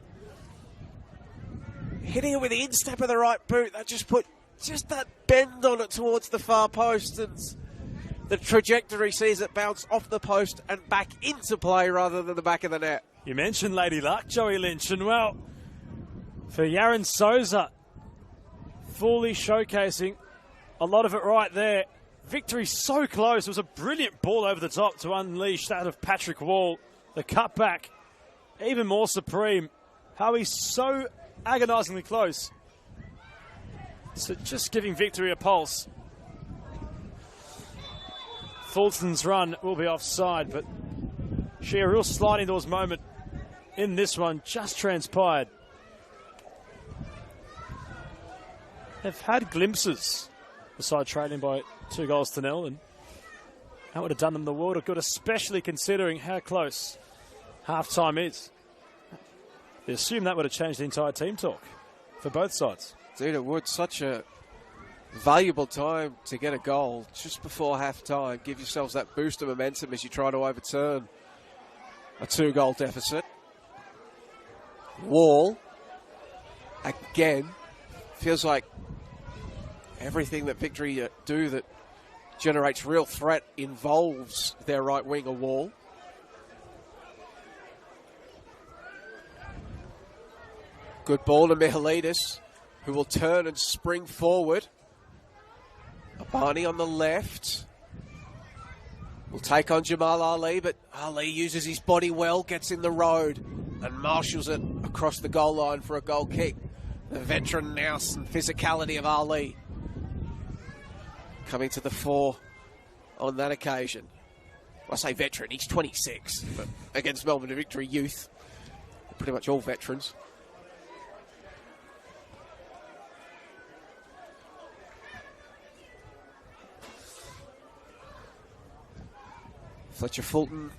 hitting it with the instep of the right boot. That just put just that bend on it towards the far post, and the trajectory sees it bounce off the post and back into play rather than the back of the net. You mentioned Lady Luck, Joey Lynch, and well, for Yaron Souza, fully showcasing a lot of it right there. Victory so close. It was a brilliant ball over the top to unleash that of Patrick Wall. The cutback, even more supreme. How he's so agonisingly close. So just giving Victory a pulse. Fulton's run will be offside, but a real sliding doors moment in this one just transpired. They've had glimpses, the side trailing by 2-0, and that would have done them the world of good, especially considering how close half-time is. You assume that would have changed the entire team talk for both sides. Indeed it would. Such a valuable time to get a goal just before half-time. Give yourselves that boost of momentum as you try to overturn a 2-goal deficit. Wall, again, feels like everything that Victory do that generates real threat involves their right winger, Wall. Good ball to Mihalidis, who will turn and spring forward. Abani on the left. Will take on Jamal Ali, but Ali uses his body well, gets in the road, and marshals it across the goal line for a goal kick. The veteran nous and physicality of Ali coming to the fore on that occasion. I say veteran, he's 26, but against Melbourne Victory youth, pretty much all veterans. Fletcher Fulton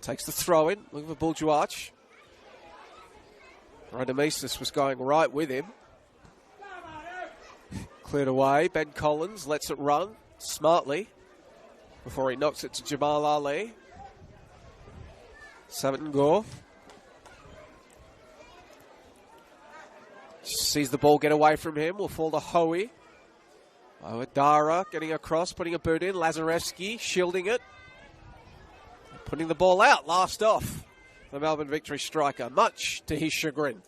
takes the throw in, looking for Bourgeois. Radamesis was going right with him. Cleared away. Ben Collins lets it run smartly before he knocks it to Jamal Ali. Sabaton Gore sees the ball get away from him. Will fall to Hoey. Dara getting across, putting a boot in. Lazarevsky shielding it. Putting the ball out. Last off. The Melbourne Victory striker, much to his chagrin.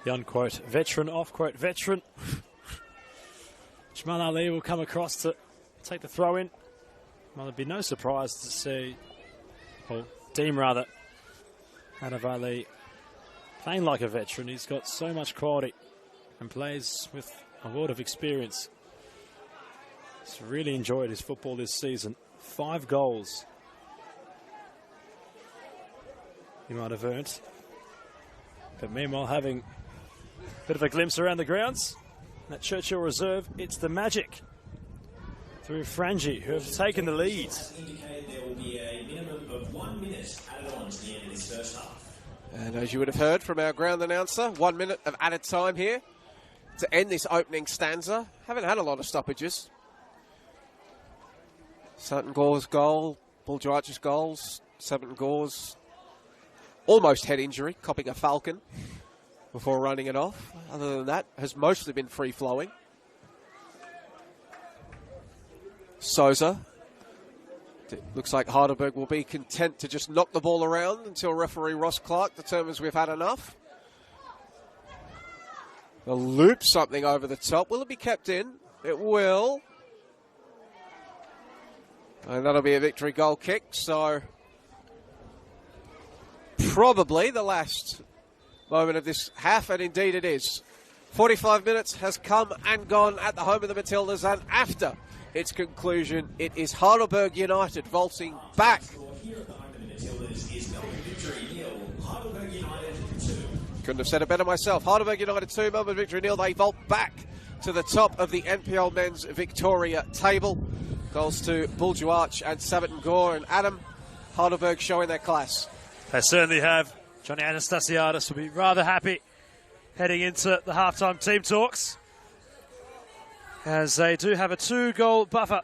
The unquote veteran, off quote veteran. Jamal Ali will come across to take the throw in. Well, there'd be no surprise to see, or deem rather, Hanif Ali playing like a veteran. He's got so much quality and plays with a lot of experience. He's really enjoyed his football this season. 5 goals he might have earned. But meanwhile, having a bit of a glimpse around the grounds. At Churchill Reserve, it's the Magic through Frangi who have taken the lead. There will be a minimum of 1 minute added on to the end of this first half. And as you would have heard from our ground announcer, 1 minute of added time here to end this opening stanza. Haven't had a lot of stoppages. Sabaton Gore's goal, Bulgerach's goals, Sabaton Gore's almost head injury, copping a falcon before running it off. Other than that, has mostly been free-flowing. Souza. It looks like Heidelberg will be content to just knock the ball around until referee Ross Clark determines we've had enough. They'll loop something over the top. Will it be kept in? It will. And that'll be a victory goal kick, so probably the last moment of this half, and indeed it is. 45 minutes has come and gone at the home of the Matildas, and after its conclusion, it is Heidelberg United vaulting back. Here at the home of the Matildas is Melbourne Victory 0, Heidelberg United 2. Couldn't have said it better myself. Heidelberg United 2, Melbourne Victory 0. They vault back to the top of the NPL Men's Victoria table. Goals to Bulgerach and Sabaton Gore, and Adam, Heidelberg showing their class. They certainly have. Johnny Anastasiadis will be rather happy heading into the halftime team talks, as they do have a 2-goal buffer.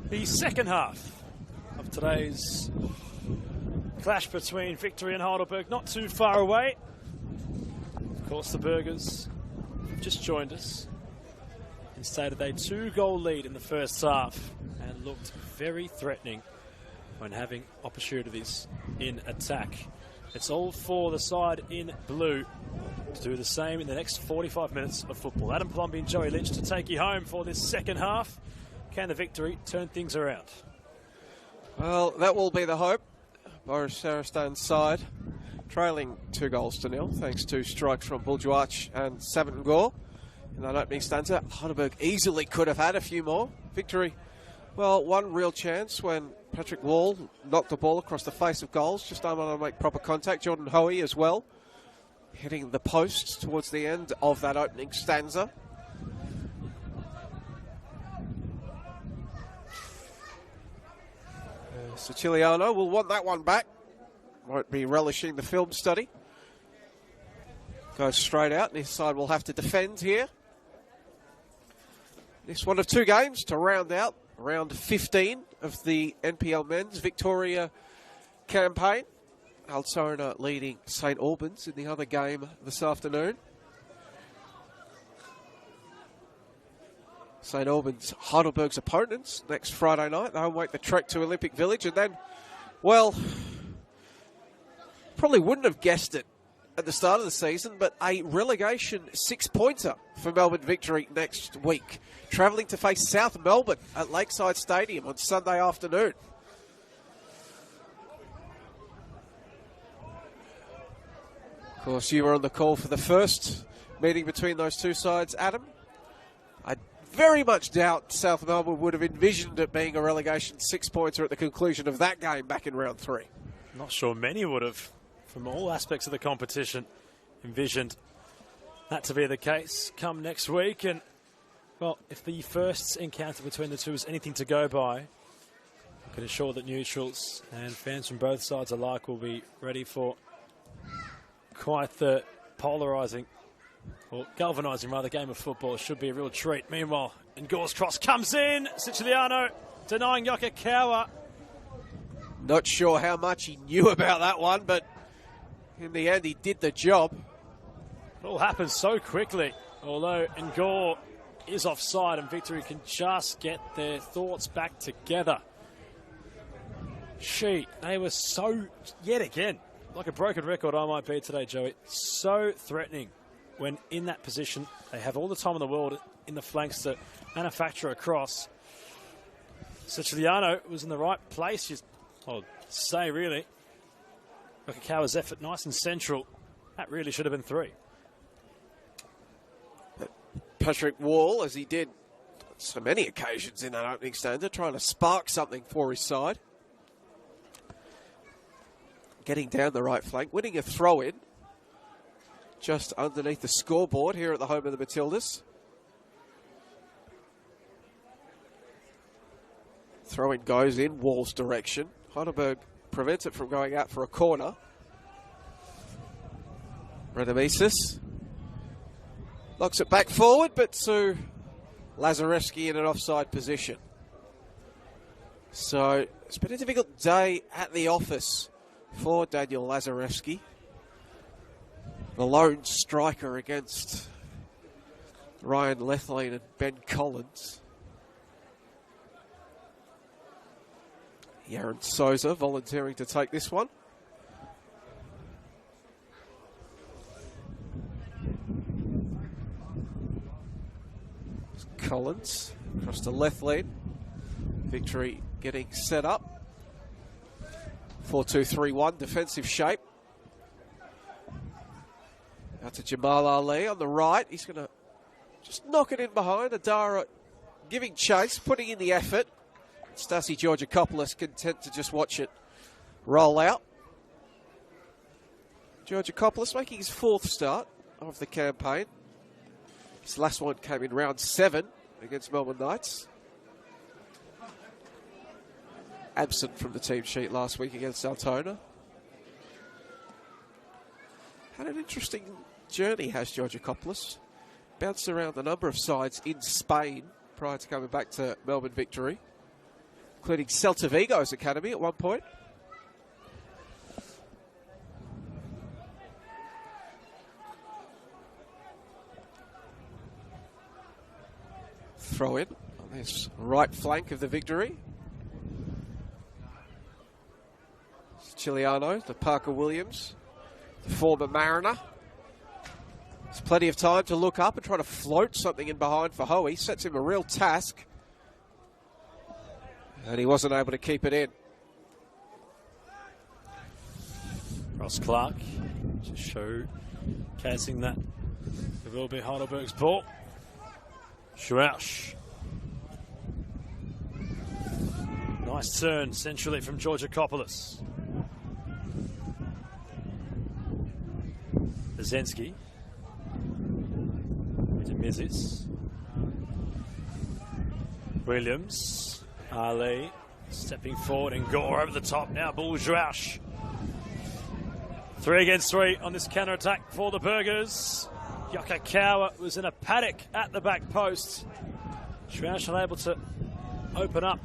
The second half of today's clash between Victory and Heidelberg, not too far away. Of course, the Burgers have just joined us and stated a 2-goal lead in the first half and looked very threatening when having opportunities in attack. It's all for the side in blue to do the same in the next 45 minutes of football. Adam Plumby and Joey Lynch to take you home for this second half. Can the Victory turn things around? Well, that will be the hope. Boris Sarastan's side trailing 2-0 thanks to strikes from Buljuach and Savantgore in that opening stanza. Heidelberg easily could have had a few more. Victory, well, one real chance when Patrick Wall knocked the ball across the face of goals, just unable to make proper contact. Jordan Hoey as well, hitting the post towards the end of that opening stanza. Siciliano will want that one back. Won't be relishing the film study. Goes straight out, and his side will have to defend here. This one of 2 games to round out round 15 of the NPL Men's Victoria campaign. Altona leading St Albans in the other game this afternoon. St Albans, Heidelberg's opponents next Friday night. They'll make the trek to Olympic Village, and then, well, probably wouldn't have guessed it at the start of the season, but a relegation 6-pointer for Melbourne Victory next week. Travelling to face South Melbourne at Lakeside Stadium on Sunday afternoon. Of course, you were on the call for the first meeting between those two sides, Adam. I very much doubt South Melbourne would have envisioned it being a relegation 6-pointer at the conclusion of that game back in round 3. Not sure many would have, from all aspects of the competition, envisioned that to be the case come next week. And, well, if the first encounter between the two is anything to go by, I can assure that neutrals and fans from both sides alike will be ready for quite the polarising, or galvanising rather, game of football. It should be a real treat. Meanwhile, Ngore's cross comes in. Siciliano denying Yokokawa. Not sure how much he knew about that one, but in the end he did the job. It all happens so quickly, although Ngore is offside and Victory can just get their thoughts back together. They were so, yet again, like a broken record I might be today, Joey, so threatening when in that position. They have all the time in the world in the flanks to manufacture a cross. Siciliano was in the right place, I'll say, really. Yokokawa's effort nice and central. That really should have been 3. Patrick Wall, as he did so many occasions in that opening stanza, trying to spark something for his side. Getting down the right flank, winning a throw-in just underneath the scoreboard here at the home of the Matildas. Throw-in goes in Wall's direction. Heidelberg prevents it from going out for a corner. Redemesis knocks it back forward, but to Lazarevski in an offside position. So it's been a difficult day at the office for Daniel Lazarevski, the lone striker against Ryan Lethlean and Ben Collins. Yaron Souza volunteering to take this one. Collins across to Lethlean. Victory getting set up. 4-2-3-1 defensive shape. Out to Jamal Ali on the right. He's going to just knock it in behind. Adara giving chase, putting in the effort. Stasi Georgakopoulos content to just watch it roll out. Georgakopoulos making his 4th start of the campaign. His last one came in round 7 against Melbourne Knights. Absent from the team sheet last week against Altona. Had an interesting journey, has Georgakopoulos. Bounced around a number of sides in Spain prior to coming back to Melbourne Victory. including Celta Vigo's academy at one point. Throw in on this right flank of the Victory. Chiliano, the Parker Williams, the former Mariner. There's plenty of time to look up and try to float something in behind for Hoey. Sets him a real task. And he wasn't able to keep it in. Ross Clark just showcasing that it will be Heidelberg's ball. Schwausch. Nice turn centrally from Georgakopoulos. Zensky. To Mizis. Williams. Ali stepping forward and Gore over the top now. Schwausch. 3 against 3 on this counter-attack for the Burgers. Yokokawa was in a paddock at the back post. Schwausch unable to open up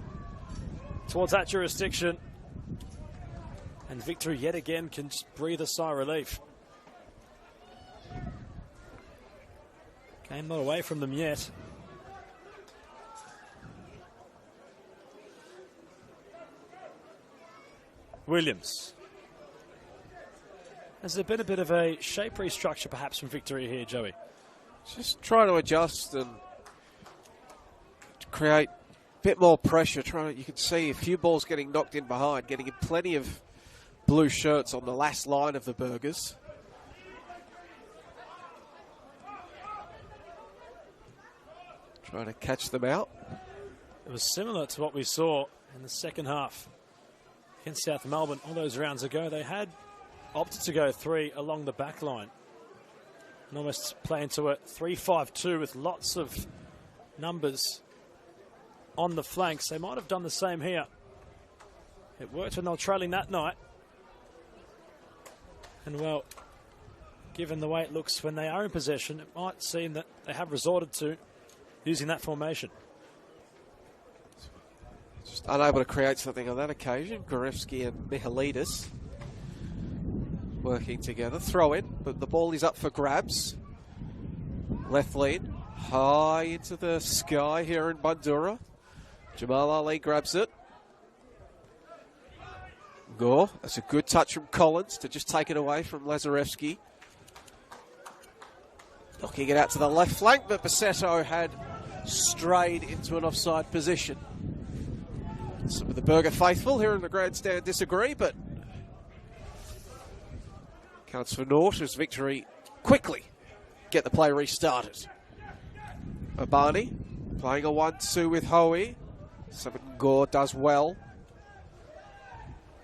towards that jurisdiction. And Victory yet again can just breathe a sigh of relief. Game not away from them yet. Williams. Has there been a bit of a shape restructure perhaps from Victory here, Joey? Just trying to adjust and create a bit more pressure. You can see a few balls getting knocked in behind, getting plenty of blue shirts on the last line of the Burgers. Trying to catch them out. It was similar to what we saw in the second half against South Melbourne all those rounds ago. They had opted to go 3 along the back line and almost play into a 3-5-2 with lots of numbers on the flanks. They might have done the same here. It worked when they were trailing that night. And well, given the way it looks when they are in possession, it might seem that they have resorted to using that formation. Just unable to create something on that occasion. Gorevsky and Mihalidis working together. Throw in, but the ball is up for grabs. Left lead, high into the sky here in Bandura. Jamal Ali grabs it. Gore, that's a good touch from Collins to just take it away from Lazarevsky. Knocking it out to the left flank, but Bassetto had strayed into an offside position. Some of the Burger faithful here in the grandstand disagree, but counts for naught as Victory quickly get the play restarted. Abani playing a 1-2 with Hoey. Something Gore does well.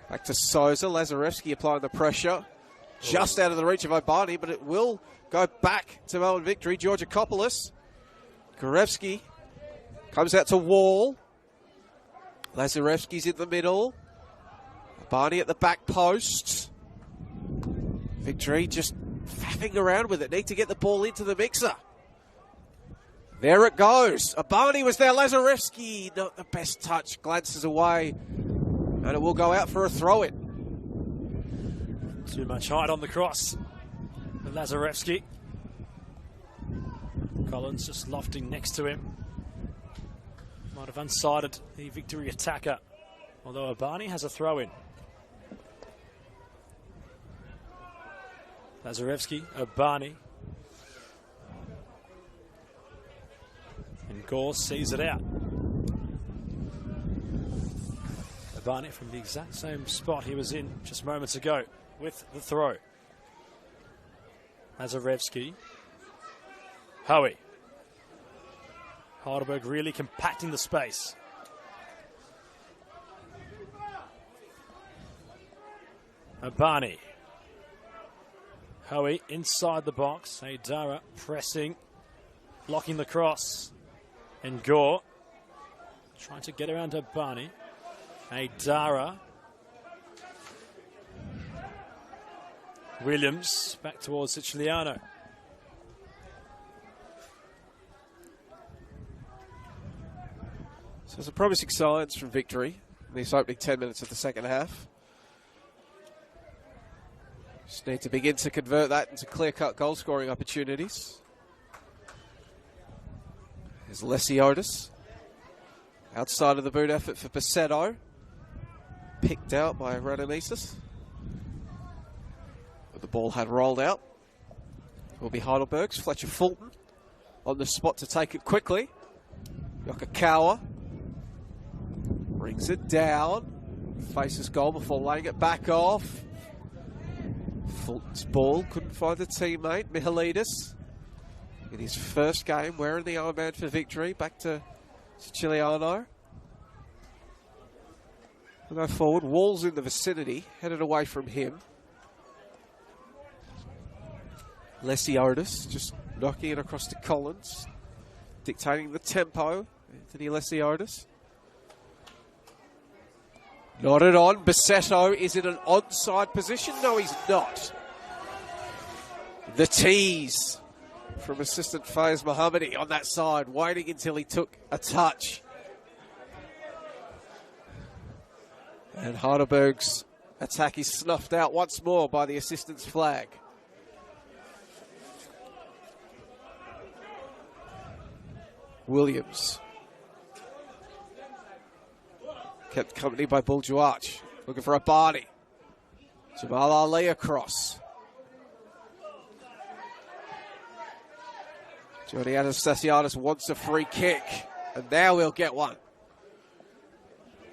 Back to Souza. Lazarevsky applying the pressure. Just out of the reach of Obani, but it will go back to Melbourne Victory. Georgakopoulos. Gorevsky comes out to Wall. Lazarevsky's in the middle. Obani at the back post. Victory just faffing around with it. Need to get the ball into the mixer. There it goes. Obani was there. Lazarevsky, not the best touch. Glances away. And it will go out for a throw-in. Too much height on the cross with Lazarevsky. Collins just lofting next to him. Might have unsighted the Victory attacker. Although Obani has a throw-in. Lazarevsky, Obani. And Gore sees it out. Obani from the exact same spot he was in just moments ago with the throw. Lazarevsky. Hoey. Heidelberg really compacting the space. Obani. Hoey inside the box. Aidara pressing, blocking the cross. And Gore trying to get around Obani. Aidara. Williams back towards Siciliano. So some promising signs from Victory in these opening 10 minutes of the second half. Just need to begin to convert that into clear-cut goal-scoring opportunities. There's Lesiotis. Outside of the boot effort for Basetto. Picked out by Radamesis. But the ball had rolled out. It will be Heidelberg's. Fletcher Fulton on the spot to take it quickly. Yokokawa brings it down. Faces goal before laying it back off. Fulton's ball, couldn't find the teammate. Mihalidis in his first game wearing the armband for Victory. Back to Siciliano. We'll go forward. Wall's in the vicinity, headed away from him. Lesiotis just knocking it across to Collins, dictating the tempo. Anthony Lesiotis. Nodded on. Basetto is in an onside position. No, he's not. The tease from assistant Faiz Mohammadi on that side, waiting until he took a touch. And Heidelberg's attack is snuffed out once more by the assistant's flag. Williams. Kept company by Buljuach. Looking for a Barney. Jamal Ali across. Johnny Anastasiadis wants a free kick. And now we'll get one.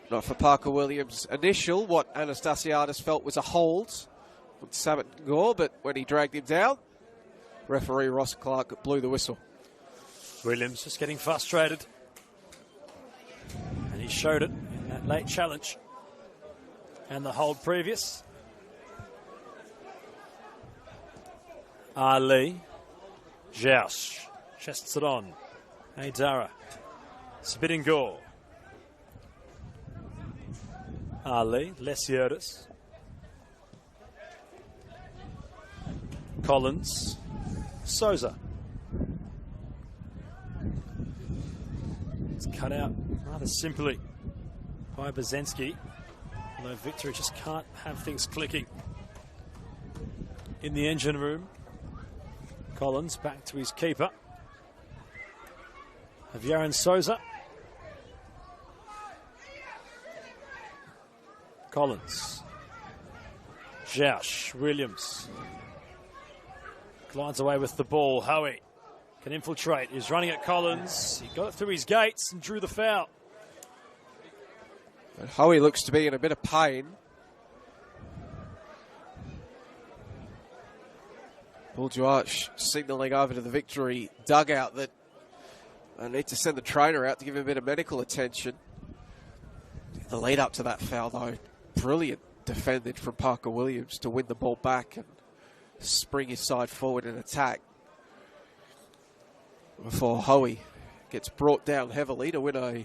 Not for Parker Williams. Initial, what Anastasiadis felt was a hold from Samet Gore, but when he dragged him down, referee Ross Clark blew the whistle. Williams just getting frustrated. And he showed it in that late challenge. And the hold previous. Ali. Joush. Chests it on. Aidara. Spitting Gore. Ali. Lesiotis. Collins. Souza. It's cut out rather simply by Bazensky. Although Victory just can't have things clicking. In the engine room. Collins back to his keeper. Of Yaron Souza. Collins. Joush. Williams. Glides away with the ball. Howie can infiltrate. He's running at Collins. He got it through his gates and drew the foul. And Howie looks to be in a bit of pain. Buljuach signalling over to the Victory dugout that I need to send the trainer out to give him a bit of medical attention. The lead up to that foul, though, brilliant defended from Parker Williams to win the ball back and spring his side forward in attack before Howie gets brought down heavily to win a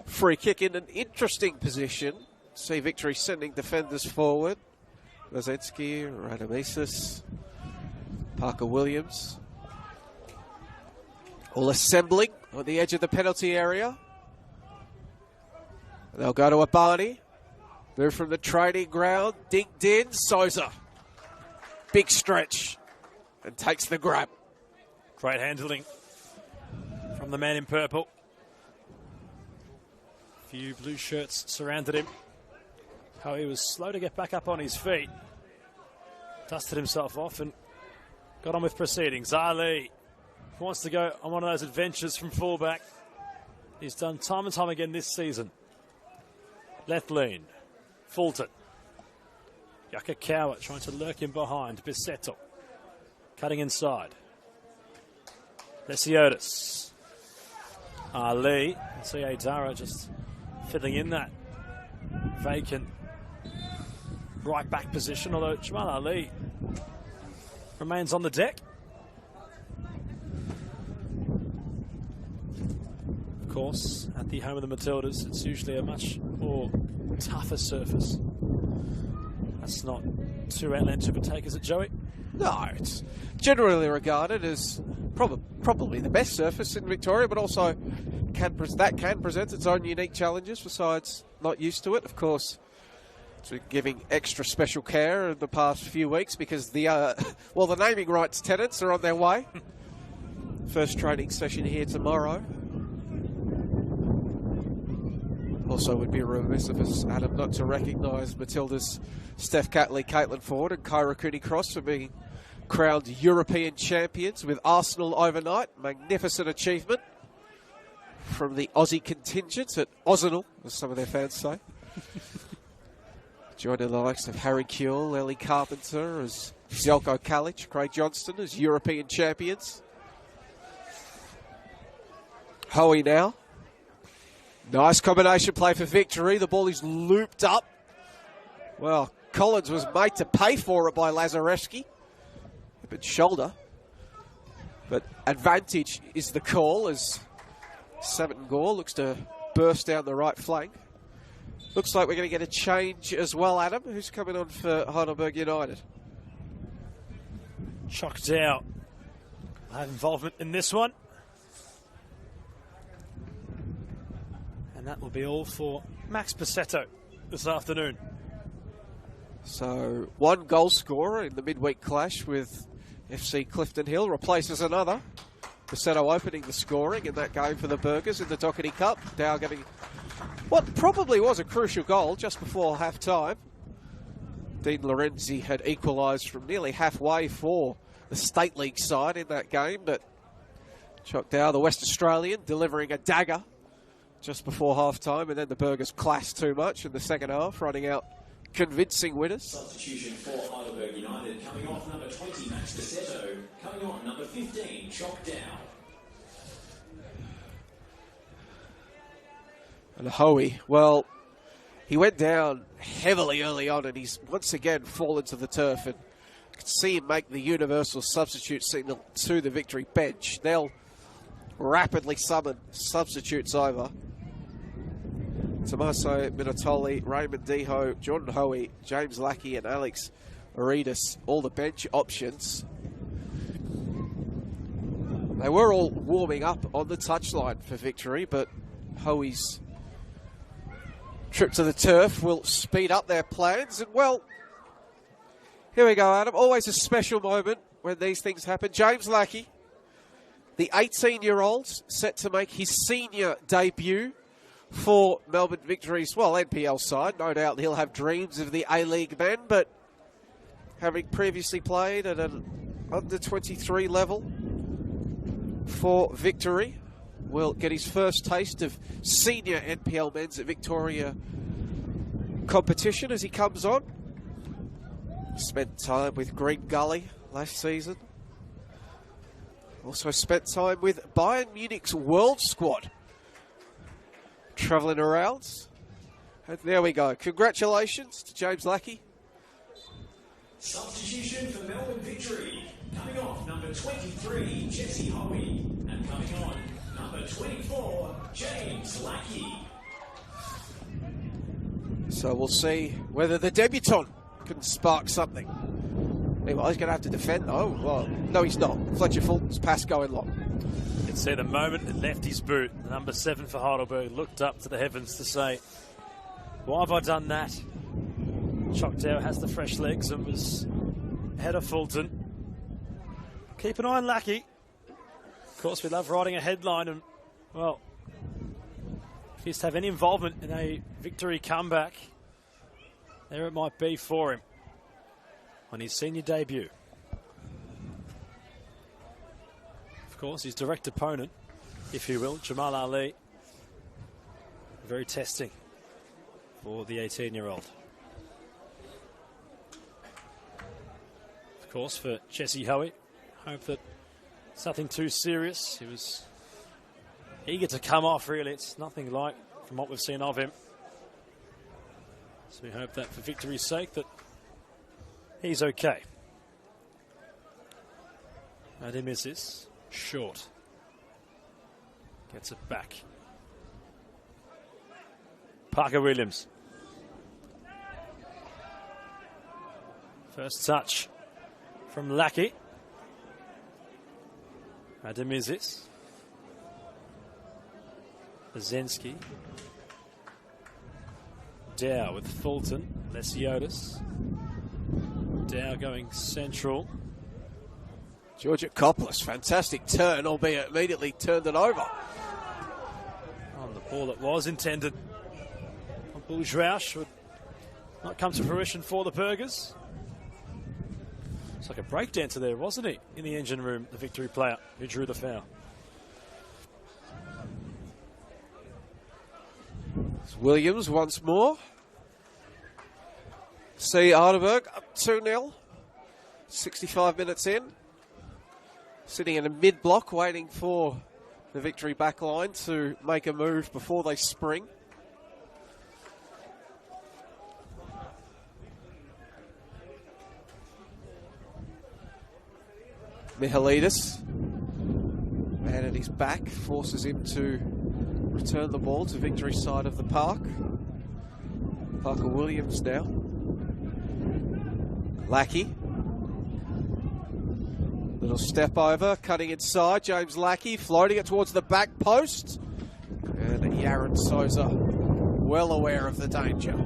free kick in an interesting position. See Victory sending defenders forward. Rosensky, Radamesis, Parker Williams. All assembling on the edge of the penalty area. They'll go to Abani. Move from the training ground. Dinked in. Souza. Big stretch. And takes the grab. Great handling from the man in purple. A few blue shirts surrounded him. How he was slow to get back up on his feet. Dusted himself off and got on with proceedings. Ali wants to go on one of those adventures from fullback. He's done time and time again this season. Left lean. Fulton. Yokokawa trying to lurk in behind. Basetto. Cutting inside. Lesiotis. Ali. See Aidara just fiddling in that vacant right back position, although Jamal Ali remains on the deck. Of course, at the home of the Matildas, it's usually a much more tougher surface. That's not too outlandish of a take, is it, Joey? No, it's generally regarded as probably the best surface in Victoria, but also can present its own unique challenges for sides not used to it. Of course, it's been giving extra special care in the past few weeks because the naming rights tenants are on their way. First training session here tomorrow. Also would be remiss of us, Adam, not to recognise Matilda's Steph Catley, Caitlin Ford and Kyra Cooney-Cross for being crowned European champions with Arsenal overnight. Magnificent achievement from the Aussie contingent at Arsenal, as some of their fans say. Joining the likes of Harry Kuehl, Ellie Carpenter, as Zelko Kalic, Craig Johnston as European champions. Hoey now. Nice combination play for victory. The ball is looped up. Well, Collins was made to pay for it by Lazareski. But shoulder. But advantage is the call as Sabaton Gore looks to burst down the right flank. Looks like we're going to get a change as well, Adam. Who's coming on for Heidelberg United? Chucked out. I have involvement in this one. And that will be all for Max Passetto this afternoon. So, one goal scorer in the midweek clash with FC Clifton Hill replaces another. Passetto opening the scoring in that game for the Burgers in the Doherty Cup. Dow getting what probably was a crucial goal just before half-time. Dean Lorenzi had equalised from nearly halfway for the State League side in that game, but Chuck Dow, the West Australian, delivering a dagger just before half-time, and then the Burgers clashed too much in the second half, running out convincing winners. Substitution for Heidelberg United, coming off number 20, Max Passetto, coming on number 15, Chuck Dow. And Hoey, well, he went down heavily early on, and he's once again fallen to the turf, and you can see him make the universal substitute signal to the victory bench. They'll rapidly summon substitutes over. Tommaso Minotoli, Raymond Deho, Jordan Hoey, James Lackey and Alex Aridis, all the bench options. They were all warming up on the touchline for victory, but Hoey's trip to the turf will speed up their plans. And well, here we go, Adam. Always a special moment when these things happen. James Lackey, the 18-year-old, set to make his senior debut for Melbourne Victory's, well, NPL side. No doubt he'll have dreams of the A-League men, but having previously played at an under-23 level for Victory, will get his first taste of senior NPL men's at Victoria competition as he comes on. Spent time with Green Gully last season. Also spent time with Bayern Munich's World Squad. Travelling around. And there we go. Congratulations to James Lackey. Substitution for Melbourne Victory. Coming off number 23, Jesse Hoey. And coming on number 24, James Lackey. So we'll see whether the debutant can spark something. Anyway, he's going to have to defend though. Well, no, he's not. Fletcher Fulton's pass going long. You can see the moment it left his boot. Number 7 for Heidelberg looked up to the heavens to say, why have I done that? Choctaw has the fresh legs and was ahead of Fulton. Keep an eye on Lackey. Of course, we love writing a headline and, well, if he's to have any involvement in a victory comeback, there it might be for him on his senior debut. Of course, his direct opponent, if you will, Jamal Ali, very testing for the 18-year-old. Of course, for Jesse Hoey, hope that it's nothing too serious. He was eager to come off, really. It's nothing like from what we've seen of him. So we hope that for victory's sake that he's okay. And he misses. Short. Gets it back. Parker Williams. First touch from Lackey. Adamizis. Bazenski. Dow with Fulton. Lesiotis. Dow going central. Georgia Coppolis, fantastic turn, albeit immediately turned it over. On the ball that was intended. Bourgeois would not come to fruition for the Burgers. It's like a breakdancer there, wasn't he? In the engine room, the Victory player who drew the foul. It's Williams once more. See Heidelberg up 2-0. 65 minutes in. Sitting in a mid-block waiting for the Victory backline to make a move before they spring. Mihalidis, man at his back, forces him to return the ball to Victory's side of the park. Parker Williams now. Lackey. Little step over, cutting inside. James Lackey floating it towards the back post. And Yaron Souza, well aware of the danger.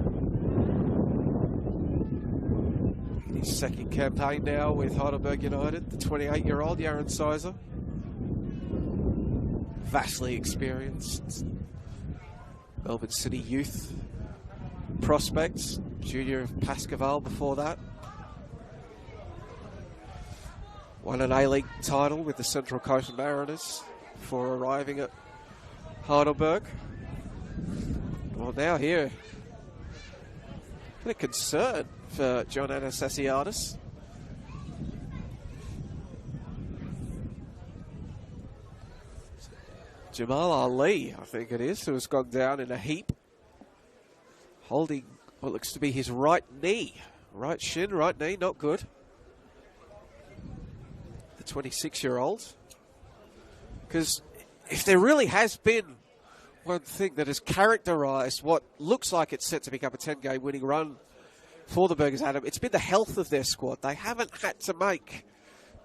His second campaign now with Heidelberg United, the 28-year-old Yaron Souza. Vastly experienced Melbourne City youth prospects. Junior of Pascaval before that. Won an A-League title with the Central Coast Mariners before arriving at Heidelberg. Well, now here, a bit of concern for John Anastasiadis. Jamal Ali, I think it is, who has gone down in a heap, holding what looks to be his right knee. Right shin, right knee, not good. The 26-year-old. Because if there really has been one thing that has characterised what looks like it's set to become a 10-game winning run for the Burgers, Adam, it's been the health of their squad. They haven't had to make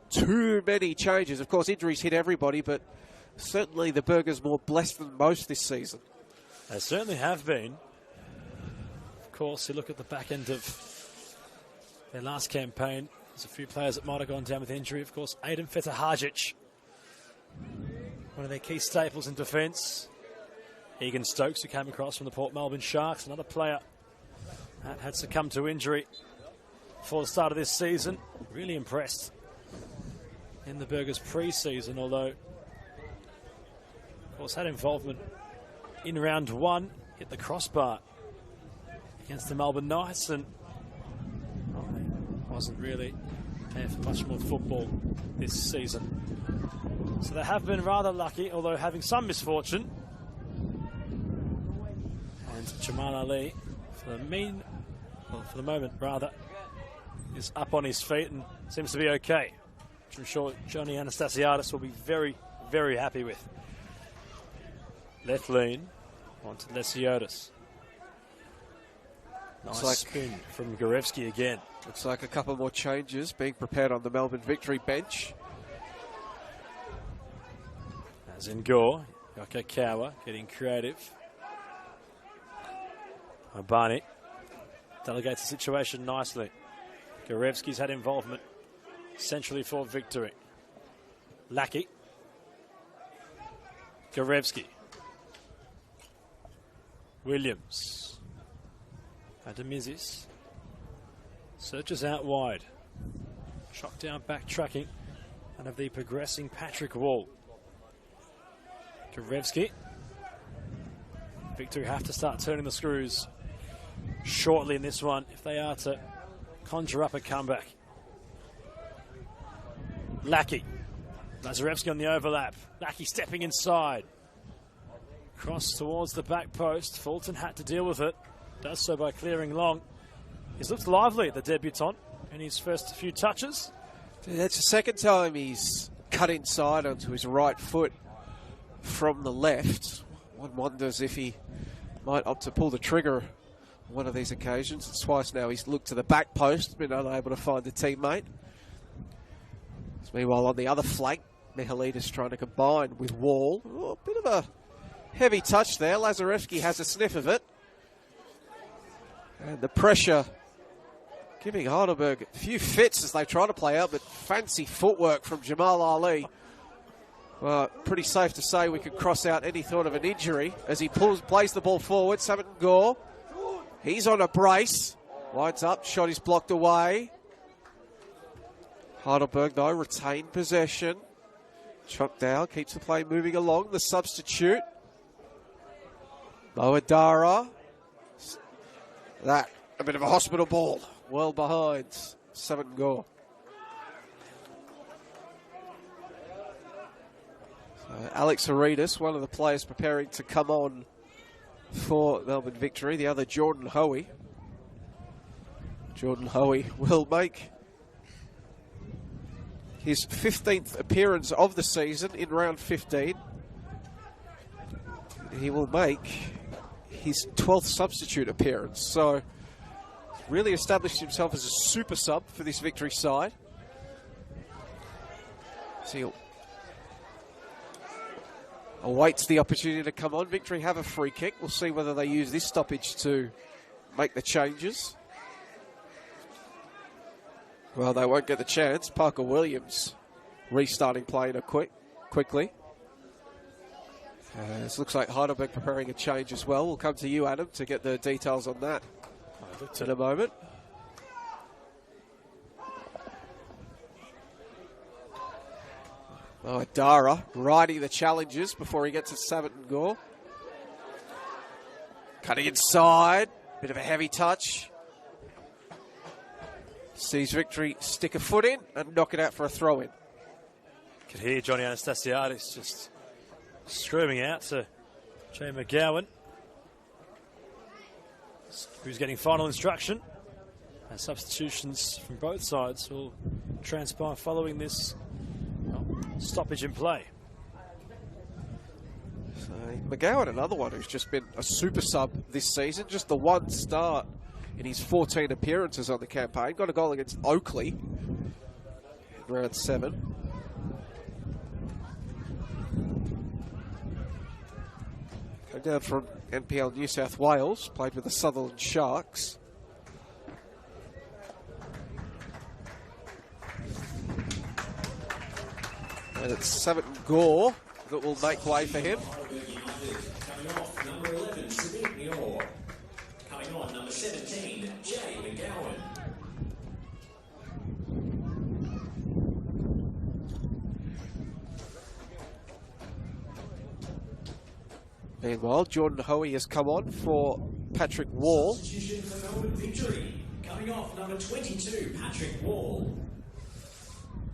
too many changes. Of course, injuries hit everybody, but certainly the Burgers more blessed than most this season. They certainly have been. Of course, you look at the back end of their last campaign, there's a few players that might have gone down with injury. Of course, Aiden Fetahajic, one of their key staples in defence. Egan Stokes, who came across from the Port Melbourne Sharks, another player that had succumbed to injury before the start of this season. Really impressed in the Burgers pre-season, although, of course, had involvement in round one, hit the crossbar against the Melbourne Knights, and wasn't really there for much more football this season. So they have been rather lucky, although having some misfortune. And Jamal Ali, for the moment rather, is up on his feet and seems to be okay, which I'm sure Johnny Anastasiadis will be very, very happy with. Left lean onto Lesiotis. Nice spin from Gorevsky again. Looks like a couple more changes being prepared on the Melbourne Victory bench. As in Gore, Yokokawa getting creative. Obani delegates the situation nicely. Gorevsky's had involvement centrally for Victory. Lackey. Gorevsky. Williams. Adamizis. Searches out wide. Shot down, backtracking. And of the progressing Patrick Wall. Gorevsky. Victory have to start turning the screws shortly in this one if they are to conjure up a comeback. Lackey. Lazarevsky on the overlap. Lackey stepping inside. Cross towards the back post. Fulton had to deal with it. Does so by clearing long. He's looked lively, the debutant, in his first few touches. That's the second time he's cut inside onto his right foot from the left. One wonders if he might opt to pull the trigger on one of these occasions. It's twice now he's looked to the back post, been unable to find a teammate. Meanwhile, on the other flank, Mihalidis trying to combine with Wall. Oh, a bit of a Heavy touch there. Lazarevsky has a sniff of it. And the pressure giving Heidelberg a few fits as they try to play out, but fancy footwork from Jamal Ali. Well, pretty safe to say we could cross out any thought of an injury as he plays the ball forward. Sabaton Gore, he's on a brace. Winds up, shot is blocked away. Heidelberg, though, retained possession. Chokdale keeps the play moving along. The substitute. Moadara. That, a bit of a hospital ball. Well behind Sabaton Gore. Alex Aridis, one of the players preparing to come on for Melbourne Victory. The other, Jordan Hoey. Jordan Hoey will make his 15th appearance of the season in round 15. He will make his 12th substitute appearance. So, really established himself as a super sub for this Victory side. So awaits the opportunity to come on. Victory have a free kick. We'll see whether they use this stoppage to make the changes. Well, they won't get the chance. Parker Williams restarting play in quickly. This looks like Heidelberg preparing a change as well. We'll come to you, Adam, to get the details on that in a moment. Oh, Dara riding the challenges before he gets to Sabaton Gore. Cutting inside. Bit of a heavy touch. Sees Victory stick a foot in and knock it out for a throw-in. Could hear Johnny Anastasiadis just screaming out to Jay McGowan, who's getting final instruction. And substitutions from both sides will transpire following this stoppage in play. So McGowan, another one who's just been a super sub this season. Just the one start in his 14 appearances on the campaign. Got a goal against Oakley in round 7. Came down from NPL New South Wales. Played with the Sutherland Sharks. And it's Sabaton Gore that will make way for him. Coming off, number 11, Sadiq Nior. Coming on, number 17, Jay McGowan. Meanwhile, Jordan Hoey has come on for Patrick Wall. Substitution for Melbourne Victory. Coming off, number 22, Patrick Wall.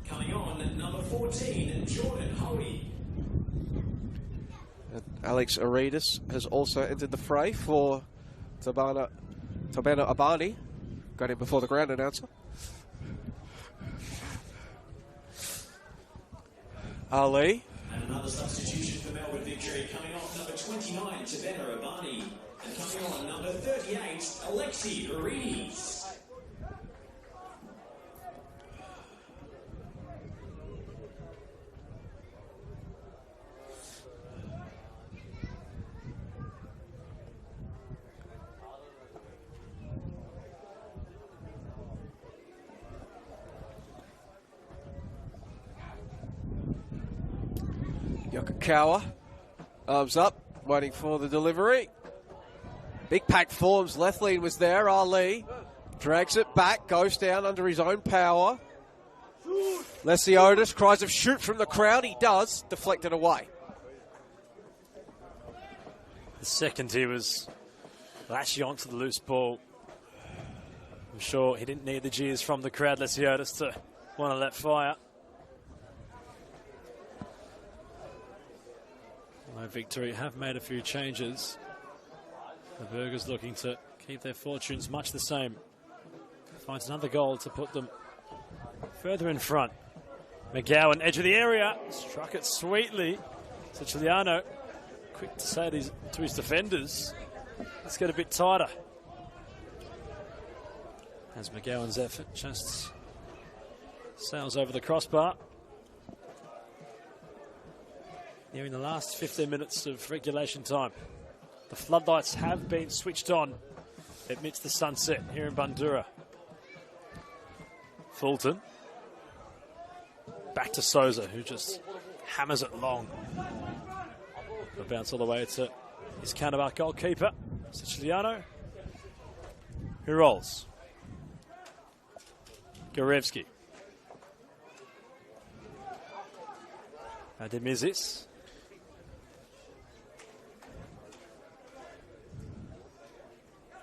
Coming on, number 14, Jordan Hoey. And Alex Aridis has also entered the fray for Tabana Abani. Got him before the ground announcer. Ali. And another substitution for Melbourne Victory. Coming off, number 29, Tabana Abani. And coming on, number 38, Alexi Aridis. Yokokawa, arms up, waiting for the delivery. Big pack forms, Lethlean was there, Ali drags it back, goes down under his own power. Lesiotis cries of shoot from the crowd, he does, deflected away. The second he was lashing onto the loose ball. I'm sure he didn't need the jeers from the crowd, Lesiotis, to want to let fire. Victory have made a few changes. The Burgers looking to keep their fortunes much the same. Finds another goal to put them further in front. McGowan, edge of the area, struck it sweetly to Chiliano. Quick to say to his defenders, let's get a bit tighter. As McGowan's effort just sails over the crossbar. Here in the last 15 minutes of regulation time. The floodlights have been switched on amidst the sunset here in Bundoora. Fulton. Back to Souza, who just hammers it long. A bounce all the way to his counterpart goalkeeper, Siciliano, who rolls. Gorevsky. Ademizis.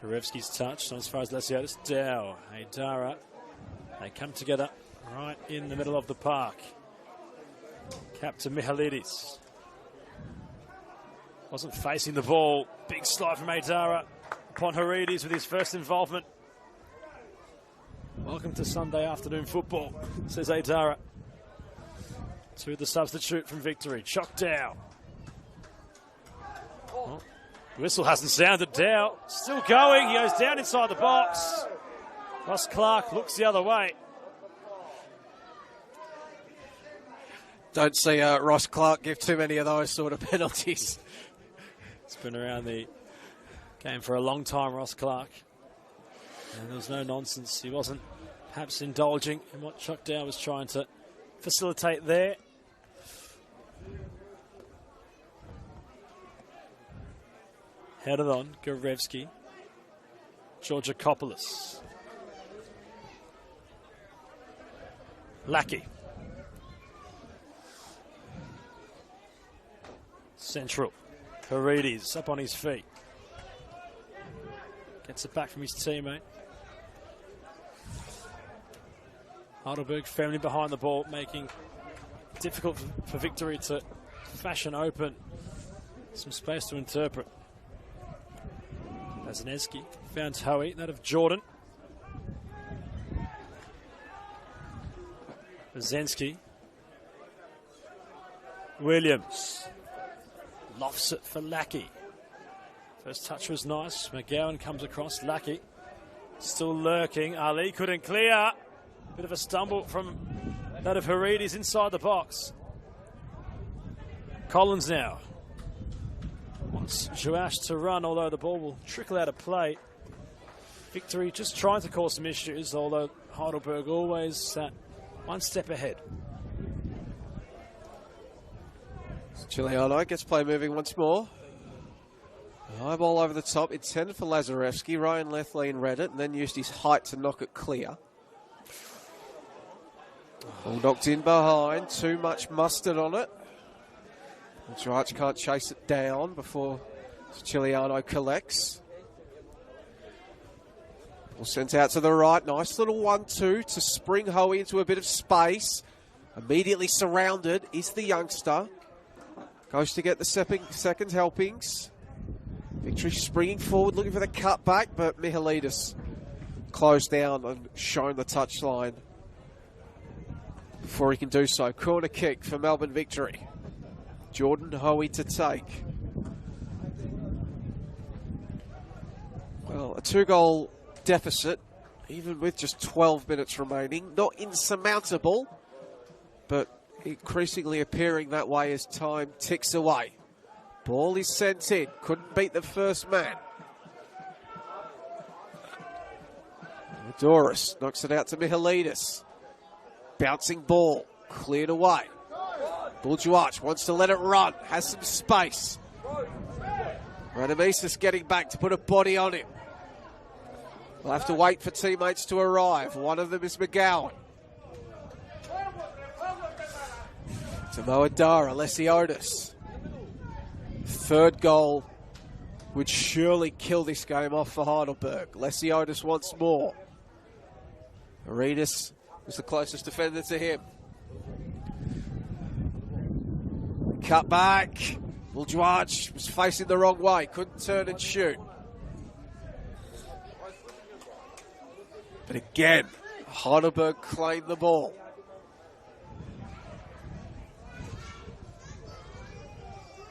Gorevsky's touch, not as far as Lesiotis. Dow, Aidara. They come together right in the middle of the park. Captain Mihalidis. Wasn't facing the ball. Big slide from Aidara upon Haridis with his first involvement. Welcome to Sunday afternoon football, says Aidara. To the substitute from Victory. Chock Dow. Well, whistle hasn't sounded. Dow still going. He goes down inside the box. Ross Clark looks the other way. Don't see Ross Clark give too many of those sort of penalties. It's been around the game for a long time, Ross Clark. And there was no nonsense. He wasn't perhaps indulging in what Chock Dow was trying to facilitate there. Headed on, Gorevsky. Georgakopoulos. Lackey. Central. Paredes up on his feet. Gets it back from his teammate. Heidelberg firmly behind the ball, making it difficult for Victory to fashion open some space to interpret. Bazaneski found Hoey, that of Jordan. Bazensky. Williams. Lofts it for Lackey. First touch was nice. McGowan comes across. Lackey still lurking. Ali couldn't clear. Bit of a stumble from that of Haridis inside the box. Collins now wants Jouash to run, although the ball will trickle out of play. Victory just trying to cause some issues, although Heidelberg always one step ahead. Giuliano gets play moving once more. High ball over the top, intended for Lazarevsky. Ryan Lethlean read it and then used his height to knock it clear. All knocked in behind, too much mustard on it. Drach can't chase it down before Giuliano collects. Ball sent out to the right, nice little 1-2 to spring Hoey into a bit of space. Immediately surrounded is the youngster. Goes to get the second helpings. Victory springing forward, looking for the cutback, but Mihalidis closed down and shown the touchline before he can do so. Corner kick for Melbourne Victory. Jordan Hoey to take. Well, a 2-goal deficit, even with just 12 minutes remaining. Not insurmountable, but increasingly appearing that way as time ticks away. Ball is sent in. Couldn't beat the first man. Doris knocks it out to Mihalidis. Bouncing ball. Cleared away. Buljuach wants to let it run. Has some space. Radamisis getting back to put a body on him. We'll have to wait for teammates to arrive. One of them is McGowan. To Moadara, Lesiotis. Third goal would surely kill this game off for Heidelberg. Lesiotis once more. Arenas was the closest defender to him. Cut back. Buljuach was facing the wrong way. Couldn't turn and shoot. But again, Heidelberg claimed the ball.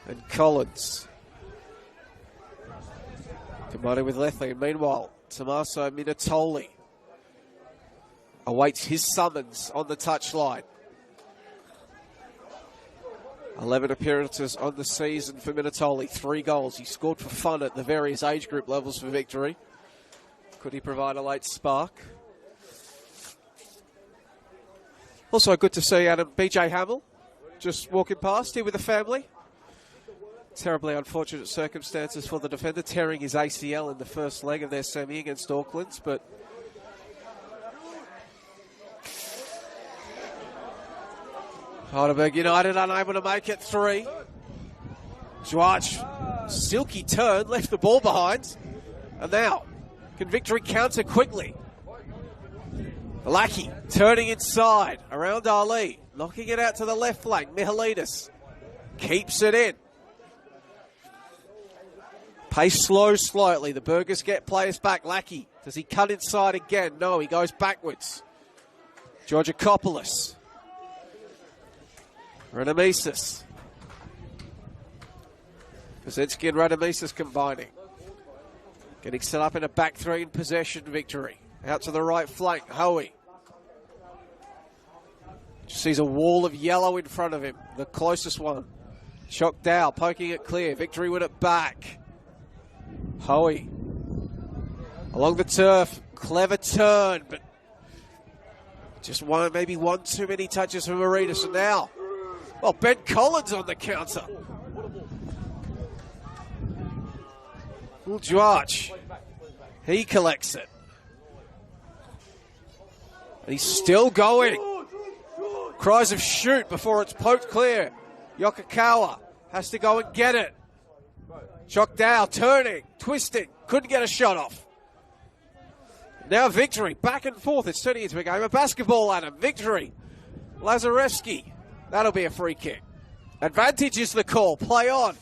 And Collins. Combined with Lethlean. Meanwhile, Tommaso Minatoli awaits his summons on the touchline. 11 appearances on the season for Minatoli. 3 goals. He scored for fun at the various age group levels for Victory. Could he provide a late spark? Also good to see Adam BJ Hamill just walking past here with the family. Terribly unfortunate circumstances for the defender, tearing his ACL in the first leg of their semi against Auckland's, but Heidelberg United unable to make it 3. Schwartz, silky turn, left the ball behind, and now can Victory counter quickly? Lackey turning inside around Ali, knocking it out to the left flank. Mihalidis keeps it in. Pace slow slightly. The Burgers get players back. Lackey, does he cut inside again? No, he goes backwards. Georgakopoulos. Radamisis. Kaczynski and Radamisis combining. Getting set up in a back 3 in possession. Victory. Out to the right flank. Hoey. Just sees a wall of yellow in front of him. The closest one. Shock Dow poking it clear. Victory with it back. Hoey. Along the turf. Clever turn, but just maybe one too many touches from Maritas. And now, well, Ben Collins on the counter. George. He collects it. And he's still going. Cries of shoot before it's poked clear. Yokokawa has to go and get it. Shock Dow turning, twisting, couldn't get a shot off. Now Victory, back and forth. It's turning into a game of basketball, Adam. Victory. Lazarevsky. That'll be a free kick. Advantage is the call. Play on.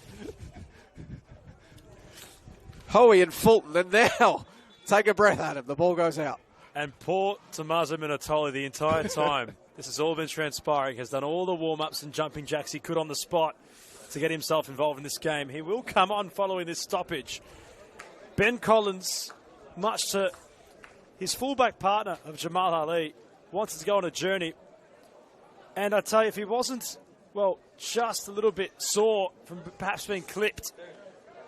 Hoey and Fulton, and now take a breath, Adam. The ball goes out. And poor Tommaso Minatoli the entire time. This has all been transpiring. Has done all the warm-ups and jumping jacks he could on the spot to get himself involved in this game. He will come on following this stoppage. Ben Collins, much to his fullback partner of Jamal Ali, wanted to go on a journey. And I tell you, if he wasn't, well, just a little bit sore from perhaps being clipped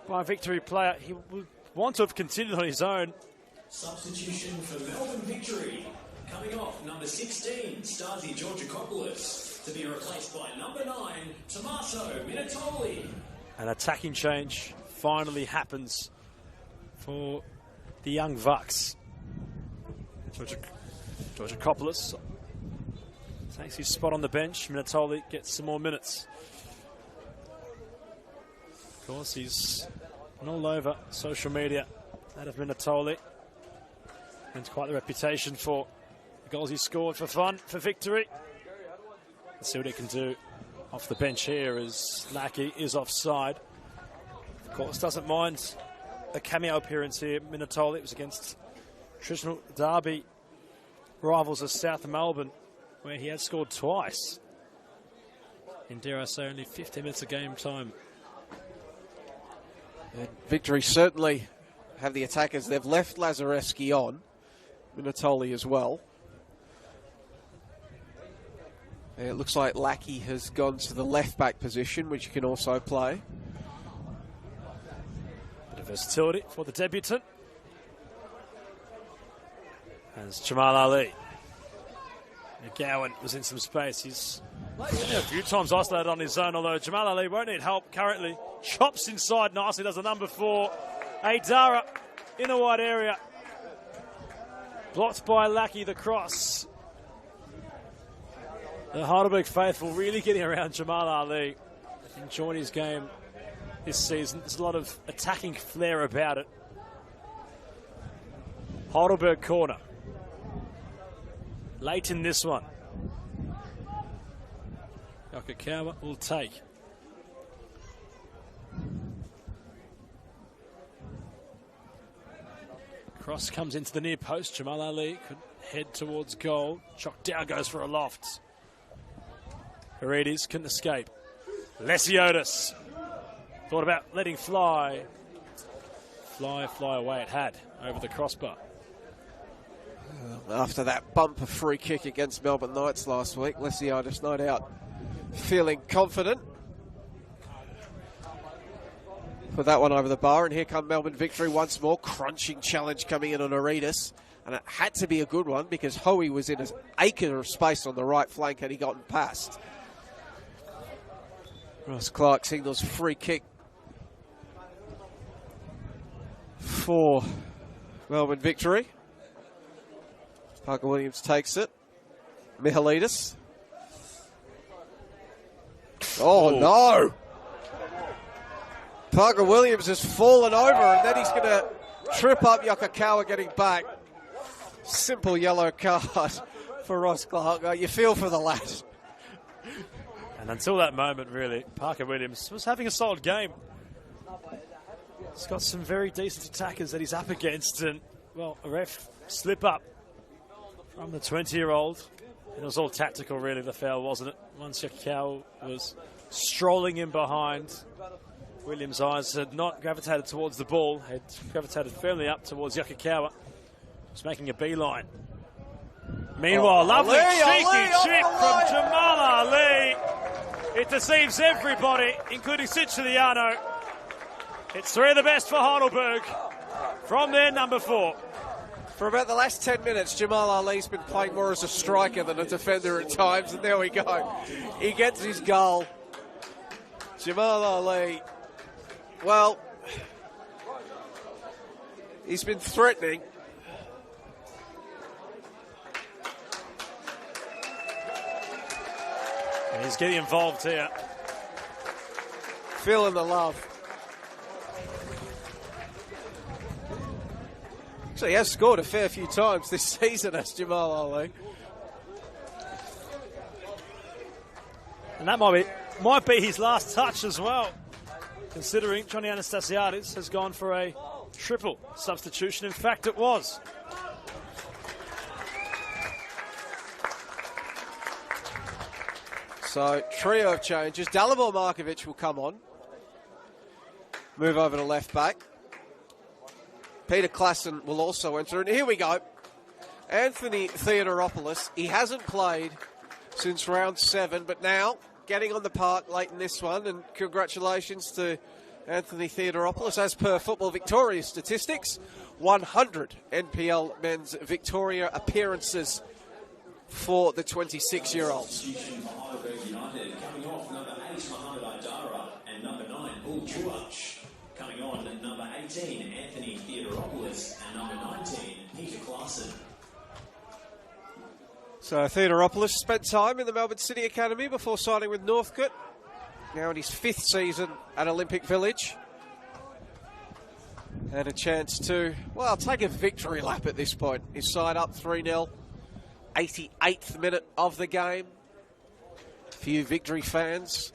by a Victory player, he would want to have continued on his own. Substitution for Melbourne Victory. Coming off, number 16, Stasi Georgakopoulos, to be replaced by number 9, Tommaso Minatoli. An attacking change finally happens for the young Vucks. Georgakopoulos takes his spot on the bench. Minatoli gets some more minutes. Of course, he's all over social media, that of Minatoli. And quite the reputation for the goals he scored for fun, for Victory. Let's see what he can do off the bench here as Lackey is offside. Of course, doesn't mind a cameo appearance here. Minatoli, it was against traditional derby rivals of South Melbourne, where he had scored twice in, dare I say, only 15 minutes of game time. And Victory certainly have the attackers. They've left Lazarevsky on. Minatoli as well. And it looks like Lackey has gone to the left-back position, which can also play. Bit of versatility for the debutant. As Jamal Ali. McGowan was in some space. He's a few times isolated on his own, although Jamal Ali won't need help currently. Chops inside nicely, does the number 4. Aidara in a wide area. Blocked by Lackey, the cross. The Heidelberg faithful really getting around Jamal Ali. Enjoying his game this season. There's a lot of attacking flair about it. Heidelberg corner. Late in this one. Yokokawa will take. Cross comes into the near post. Jamal Ali could head towards goal. Shock Dow goes for a loft. Paredes couldn't escape. Lesiotis thought about letting fly. Fly away it had over the crossbar. After that bumper free kick against Melbourne Knights last week, Lesiotis no doubt feeling confident. put that one over the bar. And here come Melbourne Victory once more. Crunching challenge coming in on Aretas. And it had to be a good one because Hoey was in an acre of space on the right flank and he gotten past. Ross Clark signals free kick for Melbourne Victory. Parker Williams takes it. Michailidis. Oh, no! Parker Williams has fallen over and then he's going to trip up Yokokawa getting back. Simple yellow card for Ross Clark. You feel for the lad. And until that moment, really, Parker Williams was having a solid game. He's got some very decent attackers that he's up against. And, well, a ref slip up from the 20-year-old. It was all tactical, really, the foul, wasn't it? Once Yokokawa was strolling in behind, Williams' eyes had not gravitated towards the ball, had gravitated firmly up towards Yokokawa. He's making a beeline. Meanwhile, lovely cheeky chip from Jamal Ali. It deceives everybody, including Siciliano. It's 3 of the best for Heidelberg from their number 4. For about the last 10 minutes, Jamal Ali's been playing more as a striker than a defender at times, and there we go. He gets his goal. Jamal Ali, well, he's been threatening. And he's getting involved here. Feeling the love. Actually, he has scored a fair few times this season as Jamal Ali. And that might be his last touch as well, considering Johnny Anastasiadis has gone for a triple substitution. In fact, it was. So, trio of changes. Dalibor Markovic will come on. Move over to left back. Peter Klassen will also enter. And here we go. Anthony Theodoropoulos. He hasn't played since round 7, but now getting on the park late in this one. And congratulations to Anthony Theodoropoulos. As per Football Victoria statistics, 100 NPL men's Victoria appearances for the 26-year-olds. Coming off number 8, Mohamed Idara, and number 9, Bull Chuach. Coming on at number 18, Anthony Theodoropoulos, and number 19, Peter Klassen. So Theodoropoulos spent time in the Melbourne City Academy before signing with Northcote. Now in his 5th season at Olympic Village. And a chance to, well, take a victory lap at this point. His side up 3-0. 88th minute of the game. A few Victory fans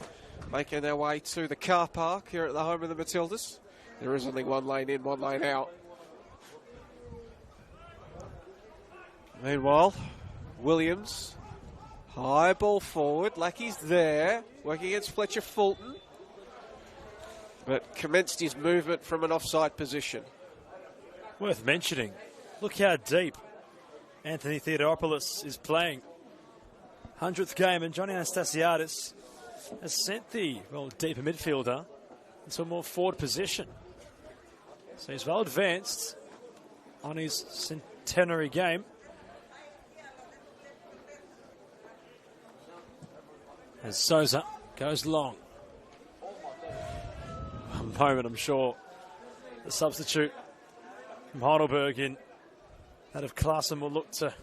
making their way to the car park here at the home of the Matildas. There is only one lane in, one lane out. Meanwhile, Williams, high ball forward. Lackey's there, working against Fletcher Fulton, but commenced his movement from an offside position. Worth mentioning, look how deep Anthony Theodoropoulos is playing. 100th game, and Johnny Anastasiadis has sent the deeper midfielder into a more forward position. So he's well advanced on his centenary game. As Souza goes long. One moment, I'm sure the substitute from Heidelberg in that of Klassen will look to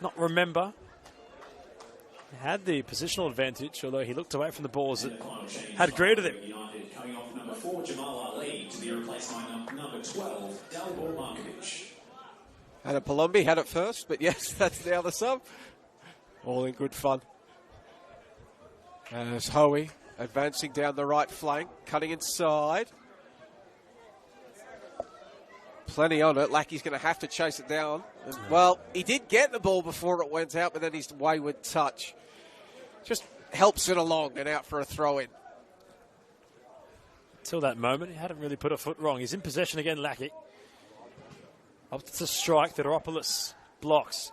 not remember. He had the positional advantage, although he looked away from the balls that had greeted him. United coming off number 4, Jamal Ali, to be replaced by number 12, Dalibor Markovic. Had it Palombi, had it first, but yes, that's the other sub. All in good fun. As Hoey advancing down the right flank, cutting inside. Plenty on it. Lackey's going to have to chase it down. And, well, he did get the ball before it went out, but then his wayward touch just helps it along and out for a throw-in. Until that moment, he hadn't really put a foot wrong. He's in possession again, Lackey. Up to strike, Theodoropoulos blocks.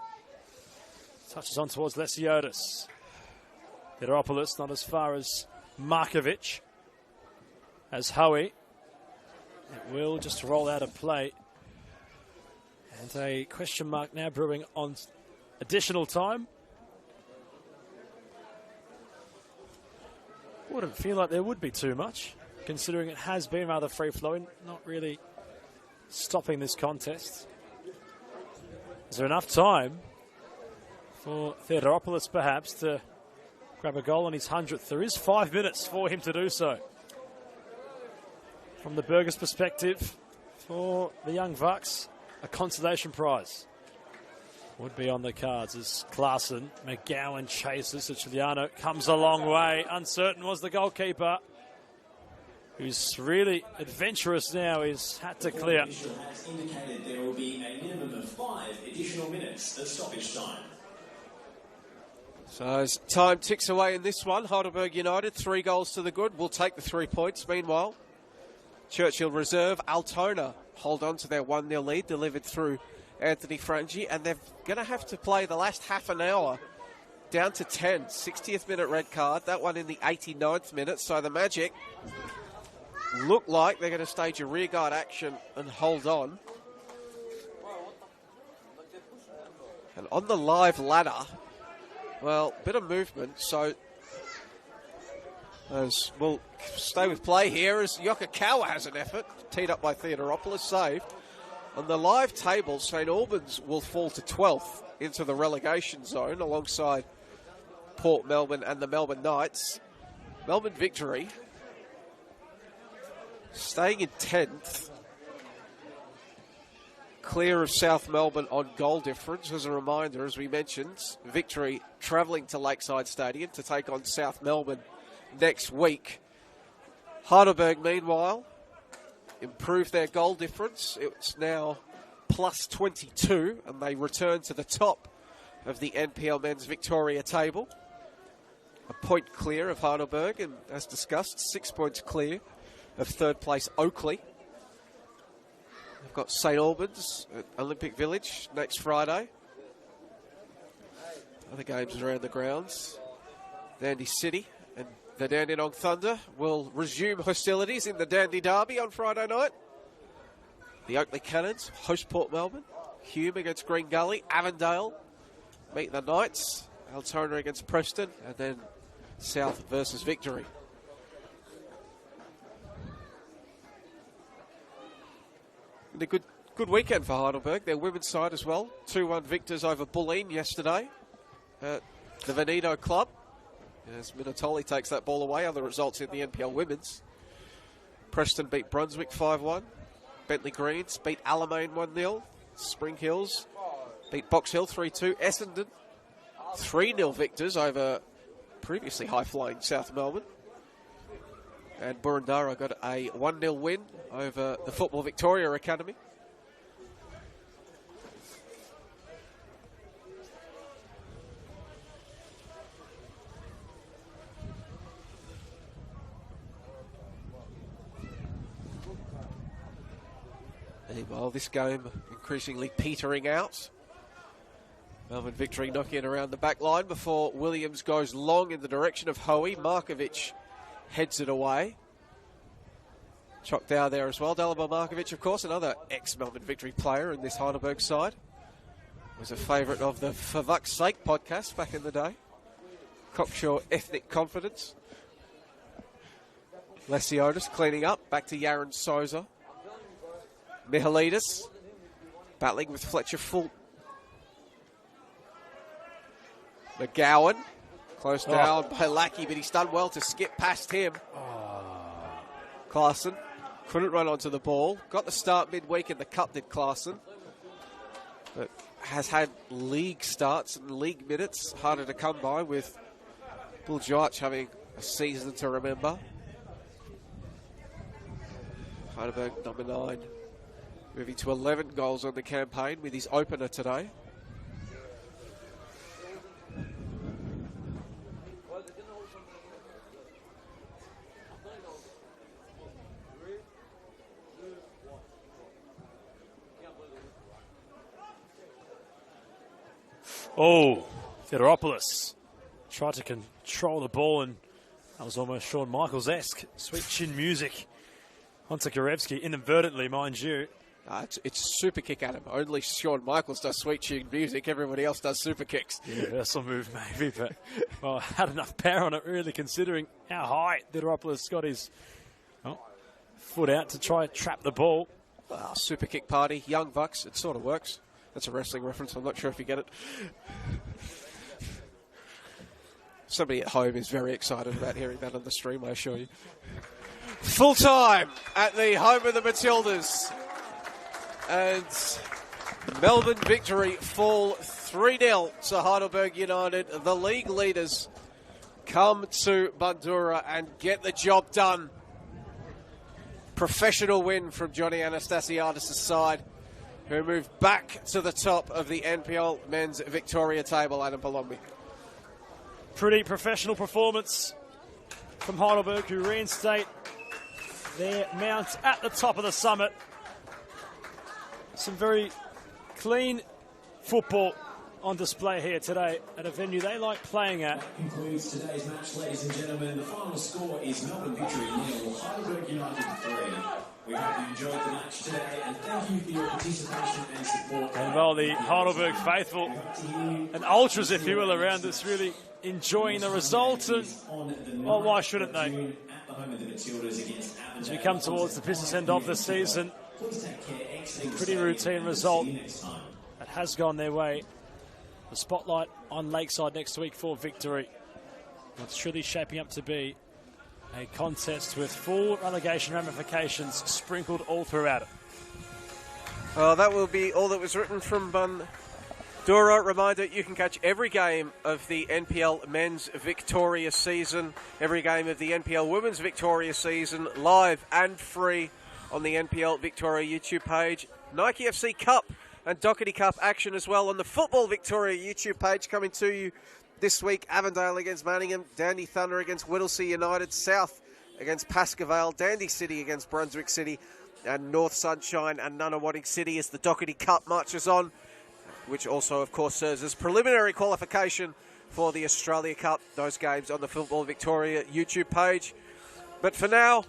Touches on towards Lesiotis. Theodoropoulos not as far as Markovic. As Hoey It will just roll out of play. And a question mark now brewing on additional time. Wouldn't feel like there would be too much, considering it has been rather free-flowing, not really stopping this contest. Is there enough time for Theodoropoulos perhaps to grab a goal on his 100th? There is 5 minutes for him to do so. From the Burgers' perspective, for the young Vucks, a consolation prize would be on the cards as Clarkson, McGowan chases. Siciliano comes a long way. Uncertain was the goalkeeper, who's really adventurous now. He's had to clear. The official has indicated there will be a minimum of 5 additional minutes of stoppage time. So as time ticks away in this one, Heidelberg United, 3 goals to the good, will take the 3 points. Meanwhile, Churchill Reserve, Altona hold on to their 1-0 lead, delivered through Anthony Frangi, and they're going to have to play the last half an hour down to 10. 60th minute red card, that one in the 89th minute. So the Magic look like they're going to stage a rearguard action and hold on. And on the live ladder, well, bit of movement, so as we'll stay with play here as Yokokawa has an effort, teed up by Theodoropoulos, saved. On the live table, St Albans will fall to 12th into the relegation zone alongside Port Melbourne and the Melbourne Knights. Melbourne Victory staying in 10th, clear of South Melbourne on goal difference. As a reminder, as we mentioned, Victory travelling to Lakeside Stadium to take on South Melbourne next week. Heidelberg, meanwhile, improved their goal difference. It's now plus 22, and they return to the top of the NPL Men's Victoria table. A point clear of Heidelberg, and as discussed, 6 points clear of third place Oakley. They've got St Albans at Olympic Village next Friday. Other games around the grounds. Dandy City and the Dandenong Thunder will resume hostilities in the Dandy Derby on Friday night. The Oakley Cannons host Port Melbourne. Hume against Green Gully. Avondale meet the Knights. Altona against Preston. And then South versus Victory. And a good weekend for Heidelberg. Their women's side as well. 2-1 victors over Bulleen yesterday at the Veneto Club. As Minatoli takes that ball away. Other results in the NPL Women's. Preston beat Brunswick 5-1. Bentley Greens beat Alamein 1-0. Spring Hills beat Box Hill 3-2. Essendon 3-0 victors over previously high-flying South Melbourne. And Burundara got a 1-0 win over the Football Victoria Academy. Meanwhile, this game increasingly petering out. Melbourne Victory knocking it around the back line before Williams goes long in the direction of Hoey. Markovic heads it away. Choctaw there as well. Dalibor Markovic, of course, another ex-Melbourne Victory player in this Heidelberg side. Was a favourite of the For Vuck's Sake podcast back in the day. Cockshaw Ethnic Confidence. Lesiotis cleaning up. Back to Yaron Souza. Mihalidis battling with Fletcher Fulton. McGowan close down by Lackey, but he's done well to skip past him. Clarkson couldn't run onto the ball. Got the start midweek in the Cup, did Clarkson. But has had league starts and league minutes harder to come by, with Bull George having a season to remember. Heidelberg number 9. Moving to 11 goals on the campaign with his opener today. Oh, Theodoropoulos tried to control the ball, and that was almost Shawn Michaels-esque. Sweet chin music onto Gorevsky, inadvertently, mind you. It's super kick at him. Only Shawn Michaels does sweet tune music. Everybody else does super kicks. Universal move, maybe, but well, had enough power on it, really, considering how high Dideropoulos got his foot out to try and trap the ball. Well, super kick party, young bucks. It sort of works. That's a wrestling reference. I'm not sure if you get it. Somebody at home is very excited about hearing that on the stream, I assure you. Full time at the home of the Matildas. And Melbourne Victory fall 3-0 to Heidelberg United. The league leaders come to Bundoora and get the job done. Professional win from Johnny Anastasiadis' side, who moved back to the top of the NPL Men's Victoria table, Adam Palombi. Pretty professional performance from Heidelberg, who reinstate their mount at the top of the summit. Some very clean football on display here today at a venue they like playing at. That concludes today's match, ladies and gentlemen. The final score is Melbourne Victory 0, Heidelberg United 3. We hope you enjoyed the match today, and thank you for your participation and support. And well, the Heidelberg faithful and ultras, if you will, around us really enjoying the result. And well, why shouldn't they? As we come towards the business end of the season, a pretty routine result that has gone their way. The spotlight on Lakeside next week for Victory. It's truly shaping up to be a contest with full relegation ramifications sprinkled all throughout it. Well, that will be all that was written from Bundoora. Reminder, you can catch every game of the NPL Men's Victoria season, every game of the NPL Women's Victoria season, live and free on the NPL Victoria YouTube page. Nike FC Cup and Doherty Cup action as well on the Football Victoria YouTube page coming to you this week. Avondale against Manningham, Dandy Thunder against Whittlesea United, South against Pascoe, Dandy City against Brunswick City, and North Sunshine and Nunawading City as the Doherty Cup marches on, which also, of course, serves as preliminary qualification for the Australia Cup. Those games on the Football Victoria YouTube page. But for now,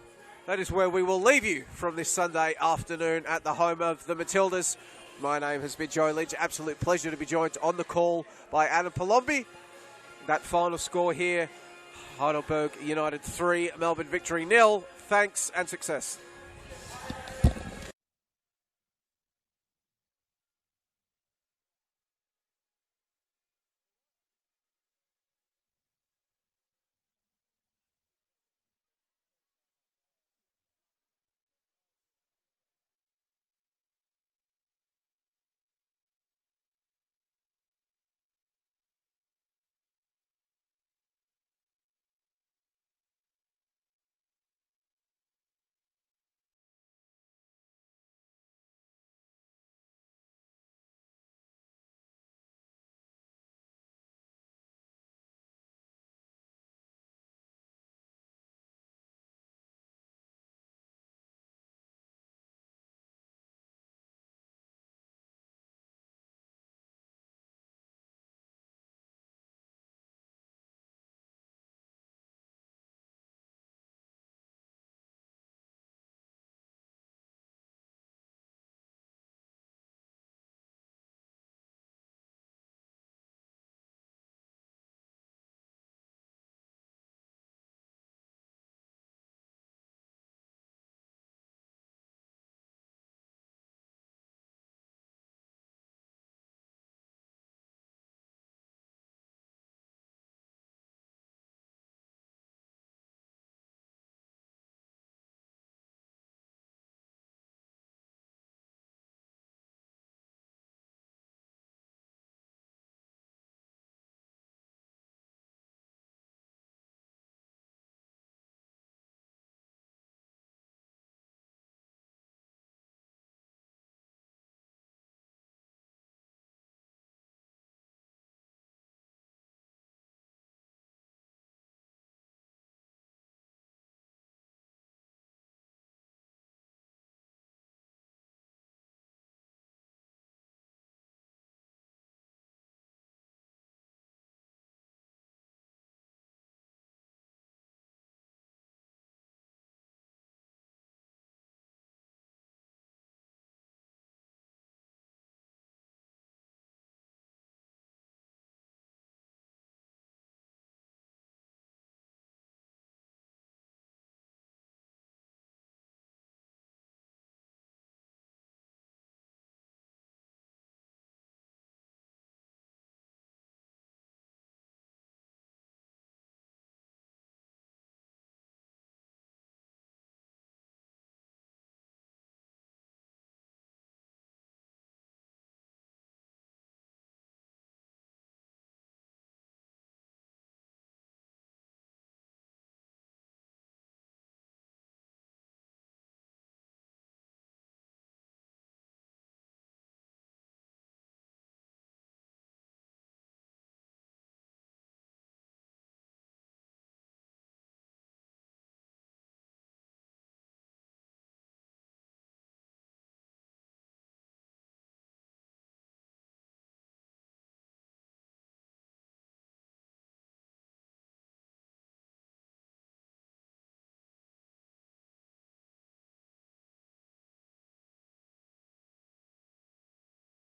that is where we will leave you from this Sunday afternoon at the home of the Matildas. My name has been Joe Lynch. Absolute pleasure to be joined on the call by Adam Palombi. That final score here, Heidelberg United 3, Melbourne Victory 0. Thanks and success.